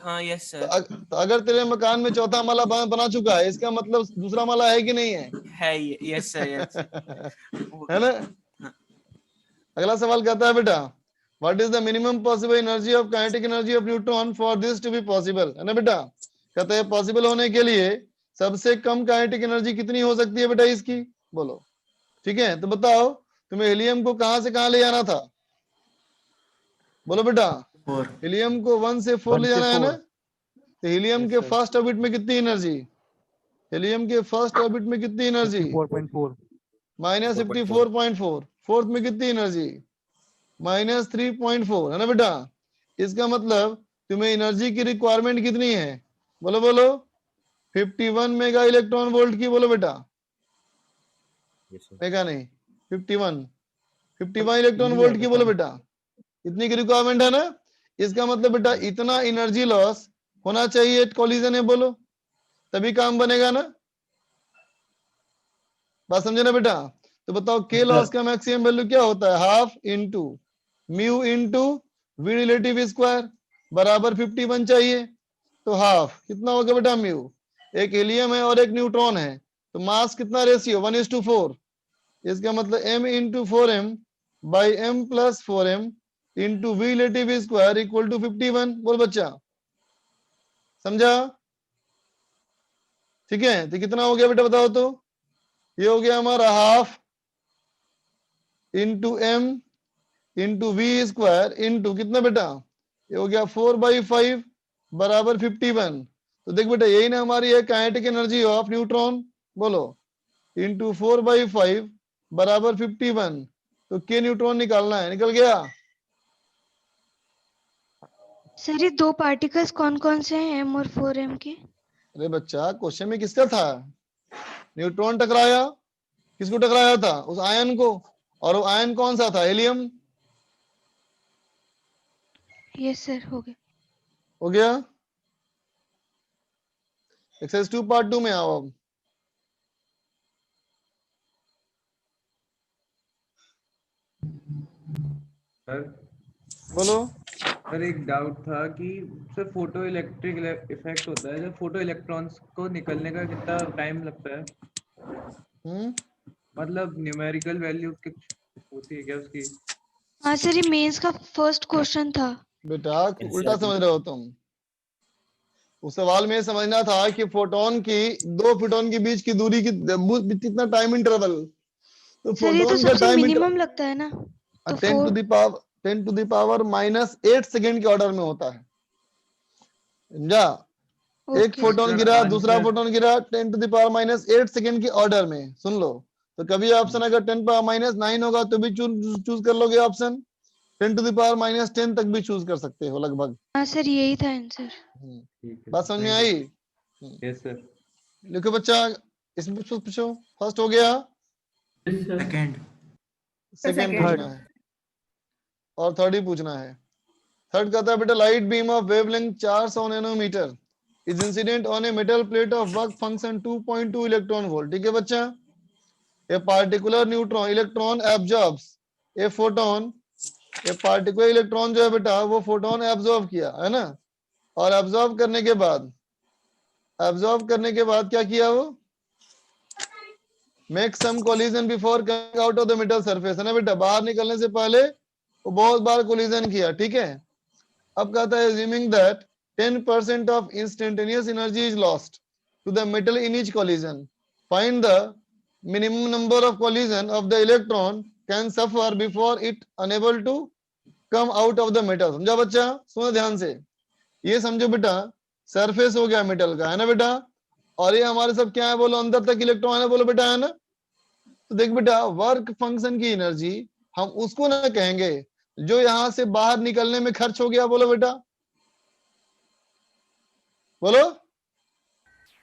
हाँ यस सर। तो अगर तेरे मकान में चौथा माला बना चुका है, इसका मतलब दूसरा माला है कि नहीं है? है। Yes sir yes. है ना? अगला सवाल कहता है बेटा what is the minimum possible energy of kinetic energy of neutron for this to be possible. है ना बेटा? कहता है पॉसिबल होने के लिए सबसे कम काइनेटिक एनर्जी कितनी हो सकती है बेटा इसकी? बोलो। ठीक है, तो बताओ तुम्हें हीलियम को कहां से कहां ले जाना था? बोलो बेटा, हीलियम को 1 से 4 ले जाना है ना? तो हीलियम के फर्स्ट ऑर्बिट में कितनी एनर्जी? हीलियम के फर्स्ट ऑर्बिट में कितनी एनर्जी? 4.4 -54.4। फोर्थ में कितनी एनर्जी? -3.4, है ना बेटा? इसका मतलब तुम्हें एनर्जी की रिक्वायरमेंट कितनी है? बोलो बोलो। 51 मेगा इलेक्ट्रॉन वोल्ट की। बोलो बेटा, मेगा नहीं 51 इलेक्ट्रॉन वोल्ट की। बोलो बेटा, इतनी की रिक्वायरमेंट है ना? इसका मतलब बेटा इतना एनर्जी लॉस होना चाहिए कॉलिजन है। बोलो, तभी काम बनेगा ना? बात समझे ना बेटा? तो बताओ के लॉस का मैक्सिमम वैल्यू क्या होता है? Half into mu into V relative square बराबर 51 चाहिए। तो हाफ कितना होगा बेटा? म्यू। एक हीलियम है और एक न्यूट्रॉन है, तो मास कितना रेशियो? 1:4। इसका मतलब m into 4m by m plus 4m into V relative square equal to 51। बोल बच्चा, समझा? ठीक है, तो कितना हो गया बेटा बताओ तो? ये हो गया हमारा half into m into V square into कितना बेटा? ये हो गया 4/5 बराबर 51। तो देख बेटा यही ना हमारी है काइनेटिक एनर्जी ऑफ न्यूट्रॉन। बोलो, इंटू 4/5 बराबर 51, तो k न्यूट्रॉन निकालना है। निकल गया? सर ये दो पार्टिकल्स कौन कौन से हैं, m और 4m के? अरे बच्चा, क्वेश्चन में किसका था? न्यूट्रॉन टकराया, किसको टकराया था? उस आयन को। और वो आयन कौन सा था? हीलियम। यस सर, हो गया। हो गया? एक्सरसाइज 2 पार्ट 2 में आओ अब। सर बोलो। सर एक डाउट था कि सर फोटो इलेक्ट्रिक इफेक्ट होता है, जब फोटो इलेक्ट्रॉन्स को निकलने का कितना टाइम लगता है? मतलब न्यूमेरिकल वैल्यू कुछ होती है क्या उसकी? हाँ सर, ये मेंस का फर्स्ट क्वेश्चन था। बेटा उल्टा समझ रहे हो तुम। उस सवाल में समझना था कि फोटोन की, दो फोटोन के बीच की दूरी की कितना टाइम इंटरवल, तो सर ये तो फोटोन का सबसे टाइम मिनिमम लगता है ना, तो 10 टू द पावर -8 सेकेंड के ऑर्डर में होता है। समझा? एक फोटोन गिरा, दूसरा फोटोन गिरा, 10 टू द पावर -8 सेकेंड के ऑर्डर में। सुन लो, तो कभी ऑप्शन अगर 10 पावर -9 होगा तो भी चूज कर लोगे ऑप्शन, 10 टू द पावर -10 तक भी चूज कर सकते हो लगभग। हाँ सर, यही था आंसर। बात समझ में आई? Yes sir. लिखो बच्चा, इसमें पूछो। फर्स्ट हो गया, सेकंड पूछना है और थर्ड ही पूछना है। थर्ड कहता है बेटा, light beam of wavelength 400 nanometre is incident on a metal plate of work function 2.2 electron volt. ठीक है बच्चा? A particular neutron electron absorbs a photon. A particular electron जो है बेटा, वो फोटोन एब्जॉर्ब किया है ना, और एब्जॉर्ब करने के बाद क्या किया वो? Make some collision before coming out of the metal surface, है ना बेटा? बाहर निकलने से पहले वो बहुत बार कोलिजन किया। ठीक है? अब कहता है assuming that 10% of instantaneous energy is lost to the metal in each collision, find the minimum number of collision of the electron can suffer before it unable to come out of the metal। समझा बच्चा? सुनो ध्यान से, ये समझो बेटा, सरफेस हो गया मेटल का, है ना बेटा? और ये हमारे सब क्या है बोलो? अंदर तक इलेक्ट्रॉन है बोलो बेटा, है ना? तो देख बेटा, वर्क फंक्शन की एनर्जी हम उसको ना कहेंगे जो यहां से बाहर निकलने में खर्च हो गया। बोलो बेटा, बोलो।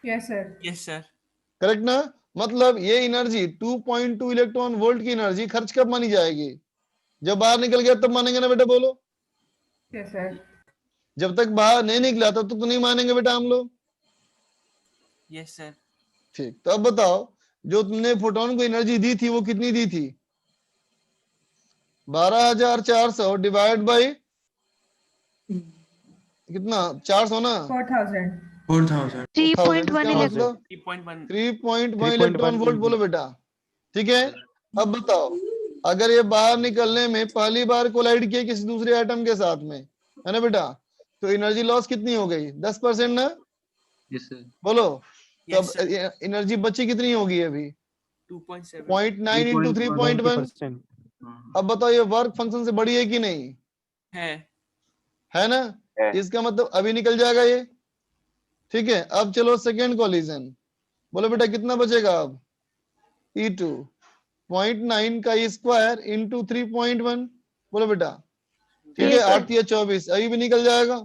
Yes sir. Yes sir. Correct ना? मतलब ये एनर्जी 2.2 इलेक्ट्रॉन वोल्ट की एनर्जी खर्च कब मानी जाएगी? जब बाहर निकल गया तब मानेंगे ना बेटा? बोलो। Yes sir. जब तक बाहर नहीं निकला तब तो नहीं मानेंगे बेटा हम लोग। Yes sir. ठीक, तो अब बताओ, जो तुमने फोटोन को एनर्जी दी थी वो कितनी दी थी? 12,400 डिवाइड बाई कितना? 400 ना? 4,000। 3.1 मतलब 3.1 इलेक्ट्रॉन वोल्ट। बोलो बेटा। ठीक है? अब बताओ, अगर ये बाहर निकलने में पहली बार कोलाइड किया किसी दूसरे एटम के साथ में, है ना बेटा, तो एनर्जी लॉस कितनी हो गई? 10% ना? बोलो। तब एनर्जी बची कितनी होगी अभी? 0.9 इंटू 3.1। अब बताओ, ये वर्क फंक्शन से बड़ी है कि नहीं? है ना? इसका मतलब अभी निकल जाएगा ये। ठीक है? अब चलो सेकेंड कोलिजन। बोलो बेटा कितना बचेगा अब? E2 0.9 का स्क्वायर इंटू 3.1। बोलो बेटा। ठीक है? 8 या 24 अभी भी निकल जाएगा।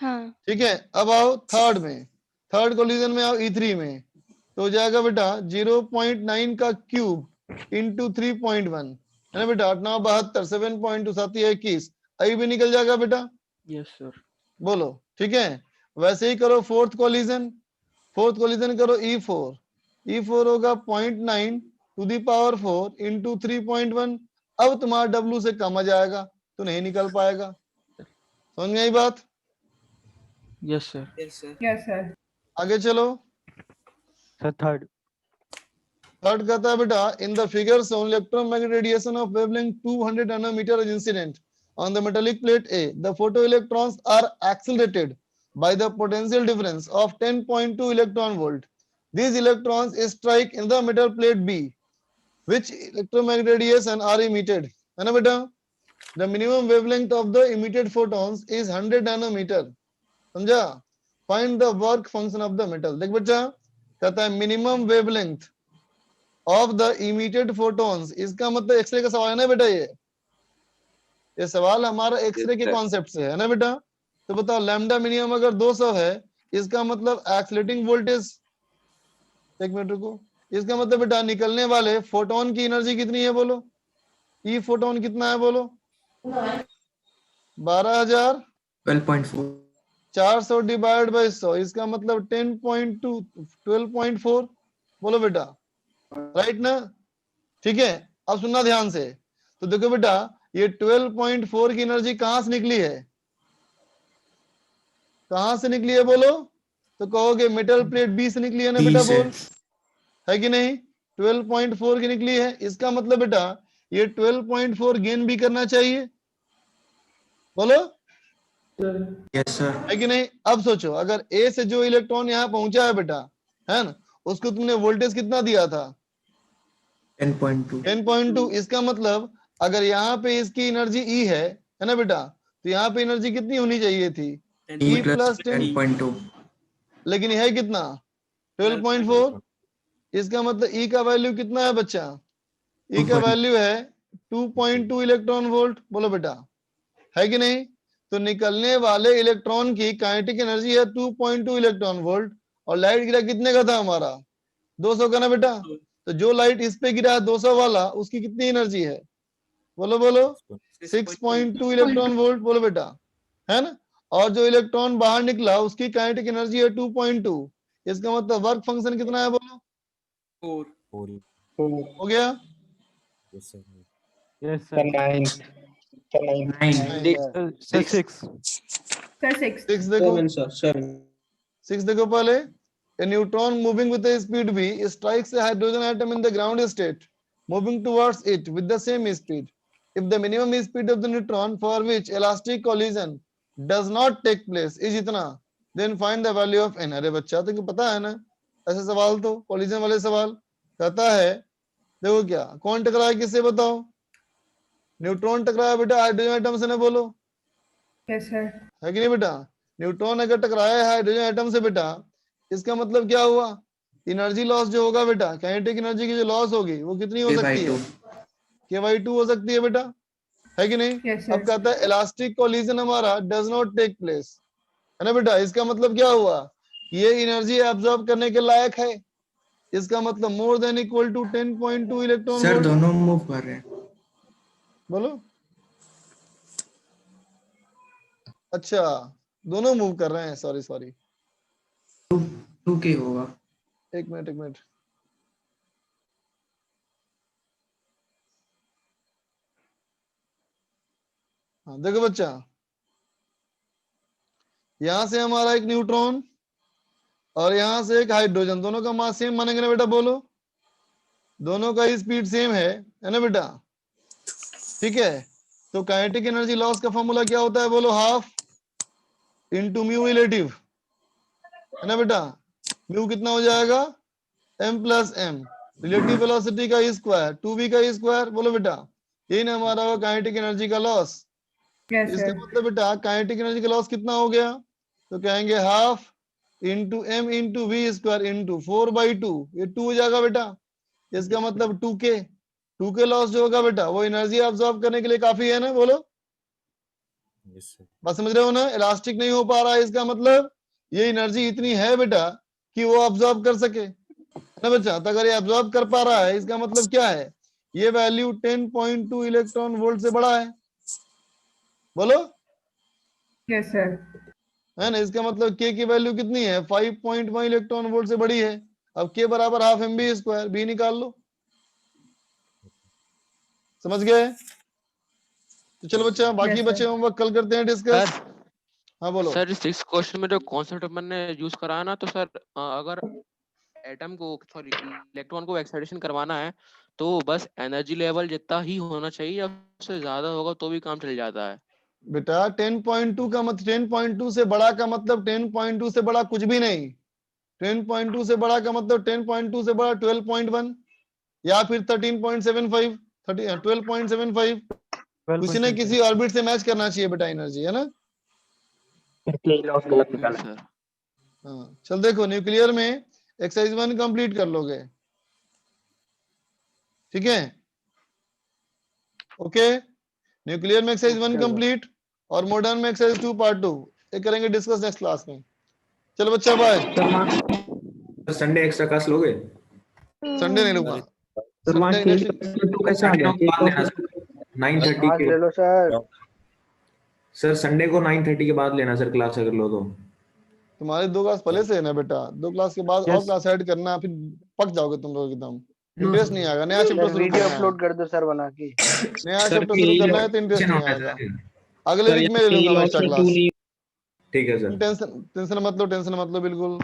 हाँ। ठीक है? अब आओ थर्ड में, थर्ड कोलिजन में आओ E3 में, तो हो जाएगा बेटा 0.9 का क्यूब इंटू 3.1, है ना बेटा? 8 9 72, 7.2 7 21 अभी भी निकल जाएगा बेटा। Yes sir. बोलो। ठीक है? वैसे ही करो फोर्थ कोलिजन। फोर्थ कोलिजन करो E4। E4 होगा 0.9 टू द पावर 4 इंटू 3.1। अब तुम्हारा W से कम आ जाएगा तो नहीं निकल पाएगा। समझ में आई बात? Yes sir. Yes sir. आगे चलो। सर थर्ड कहता है बेटा, in the figure shown electromagnetic radiation of wavelength 200 nanometre is incident on the metallic plate A. The photoelectrons are accelerated by the potential difference of 10.2 electron volt. These electrons strike in the metal plate B. Which electromagnetic radiation are emitted? है ना बेटा? The minimum wavelength of the emitted photons is 100 nanometer. समझा? Find the work function of the metal. देख बच्चा, कहता है minimum wavelength of the emitted photons, इसका मतलब एक्सरे का सवाल है ना बेटा, ये सवाल हमारा एक्सरे के कॉन्सेप्ट से है ना बेटा। तो बताओ लैम्डा मिनिमम अगर 200 है, इसका मतलब एक्सलेटिंग वोल्टेज, एक मिनट रुको, इसका मतलब बेटा निकलने वाले फोटोन की एनर्जी कितनी है बोलो, ई फोटोन कितना है बोलो, 12,000 12.4 400 डिवाइड बाई 100, इसका मतलब 10.2 12.4 बोलो बेटा, राइट ना। ठीक है, अब सुनना ध्यान से। तो देखो बेटा ये 12.4 की एनर्जी कहां से निकली है, कहां से निकली है बोलो, तो कहोगे मेटल प्लेट बी से निकली है ना बेटा, बोल है कि नहीं, 12.4 की निकली है। इसका मतलब बेटा ये 12.4 गेन भी करना चाहिए, बोलो यस सर है कि नहीं। अब सोचो अगर ए से जो इलेक्ट्रॉन यहाँ पहुंचा है बेटा, है ना, उसको तुमने वोल्टेज कितना दिया था, 10.2 10.2, इसका मतलब अगर यहाँ पे इसकी एनर्जी ई है ना बेटा, तो यहाँ पे एनर्जी कितनी होनी चाहिए थी, ई प्लस 10.2 लेकिन है कितना 12.4, इसका मतलब ई का वैल्यू कितना है बच्चा, ई का वैल्यू है 2.2 इलेक्ट्रॉन वोल्ट, बोलो बेटा है कि नहीं। तो निकलने वाले इलेक्ट्रॉन की काइनेटिक एनर्जी है 2.2 इलेक्ट्रॉन वोल्ट, और लाइट गिरा कितने का था हमारा 200 का ना बेटा। तो जो लाइट इस पे गिरा है 200 वाला, उसकी कितनी एनर्जी है, बोलो बोलो 6.2 इलेक्ट्रॉन वोल्ट, बोलो बेटा है ना। और जो इलेक्ट्रॉन बाहर निकला उसकी काइनेटिक एनर्जी है 2.2, इसका मतलब वर्क फंक्शन कितना है बोलो, 4 हो गया। Yes sir, sir 6 Sir, 6. 6 देखो, 7 6 देखो पहले, a neutron moving with a speed v strikes a hydrogen atom in the ground state moving towards it with the same speed. If the minimum speed of the neutron for which elastic collision does not take place is इतना, then find the value of n। अरे बच्चा तुमको पता है ना ऐसे सवाल, तो कॉलिजन वाले सवाल कहता है, देखो क्या कौन टकराया किससे बताओ, न्यूट्रॉन टकराया बेटा हाइड्रोजन एटम से ना, बोलो Yes, sir. है कि नहीं बेटा। न्यूट्रॉन अगर टकराया है हाइड्रोजन एटम से बेटा, इसका मतलब क्या हुआ, एनर्जी लॉस जो होगा बेटा, काइनेटिक एनर्जी की जो लॉस होगी वो कितनी हो सकती है, k/2 हो सकती है बेटा, है कि नहीं। Yes, sir. अब कहता है इलास्टिक कोलिजन हमारा डज नॉट टेक प्लेस, है ना बेटा। इसका मतलब क्या हुआ, ये एनर्जी एब्जॉर्ब करने के लायक है, इसका मतलब more than equal to 10.2 electron sir volt, दोनों मूव कर रहे हैं बोलो। अच्छा दोनों मूव कर रहे हैं, सॉरी सॉरी 2k होगा एक मिनट हाँ देखो बच्चा, यहां से हमारा एक न्यूट्रॉन और यहां से एक हाइड्रोजन, दोनों का मास सेम मानेंगे ना बेटा, बोलो दोनों का स्पीड सेम है ना बेटा, ठीक है। तो काइनेटिक एनर्जी लॉस का फॉर्मूला क्या होता है बोलो, हाफ इंटू म्यू रिलेटिव, है ना बेटा। म्यू कितना हो जाएगा m plus M, relative velocity का स्क्वायर 2v का स्क्वायर, बोलो बेटा ये ना हमारा काइनेटिक एनर्जी का लॉस। Yes, इसका sir. मतलब बेटा काइनेटिक एनर्जी का लॉस कितना हो गया, तो कहेंगे half into M into V square into 4/2, ये 2 हो जाएगा बेटा। इसका मतलब 2k लॉस जो होगा बेटा वो एनर्जी अब्सॉर्ब करने के लिए काफी है ना, बोलो बस समझ रहे हो ना। इलास्टिक नहीं हो पा रहा है, इसका मतलब ये एनर्जी इतनी है बेटा कि वो अब्सॉर्ब कर सके, है ना बच्चा। तो अगर ये अब्सॉर्ब कर पा रहा है, इसका मतलब क्या है, ये वैल्यू 10.2 इलेक्ट्रॉन वोल्ट से बड़ा है, बोलो Yes, sir. है ना। इसका मतलब k की वैल्यू कितनी है 5.1 इलेक्ट्रॉन वोल्ट से बड़ी है। अब k बराबर half M B square, B निकाल लो, समझ गए। तो चलो बच्चा बाकी Yes, sir. बच्चे होमवर्क कल करते हैं डिस्कस। हाँ बोलो। सर इस 6 क्वेश्चन में जो कॉन्सेप्ट अपन ने यूज कराया ना, तो सर अगर एटम को सॉरी इलेक्ट्रॉन को एक्साइटेशन करवाना है तो बस एनर्जी लेवल जितना ही होना चाहिए, या उससे ज्यादा होगा तो भी काम चल जाता है बेटा 10.2 का मतलब 10.2 से बड़ा का मतलब 10.2 से बड़ा कुछ भी नहीं, 10.2 से बड़ा का मतलब 10.2 से बड़ा 12.1 या फिर 13.75 12.75, किसी न किसी ऑर्बिट से मैच करना चाहिए बेटा एनर्जी, है ना। हाँ चल देखो न्यूक्लियर में एक्सरसाइज 1 कंप्लीट कर लोगे, ठीक है, ओके। न्यूक्लियर में एक्सरसाइज 1 कंप्लीट और मॉडर्न में एक्सरसाइज 2 पार्ट 2 ये करेंगे डिस्कस नेक्स्ट क्लास में। चलो बच्चा बाय। संडे एक्स्ट्रा क्लास लोगे? संडे नहीं लूंगा। कैसे आ गया? 9:30 के। ले लो सर। सर संडे को 9:30 के बाद लेना सर क्लास अगर लो तो। तुम्हारे 2 क्लास पहले से है ना बेटा, 2 क्लास के बाद और क्लास ऐड करना, फिर पक जाओगे तुम लोग एकदम, इंटरेस्ट नहीं आएगा। नया चैप्टर शुरू वीडियो करना है, अपलोड कर दो सर बना के। नया चैप्टर शुरू करना है तो इंटरेस्ट नहीं आएगा। अगले वीक में ले लूंगा मैं एक्स्ट्रा क्लास। ठीक है सर। टेंशन मत लो बिल्कुल।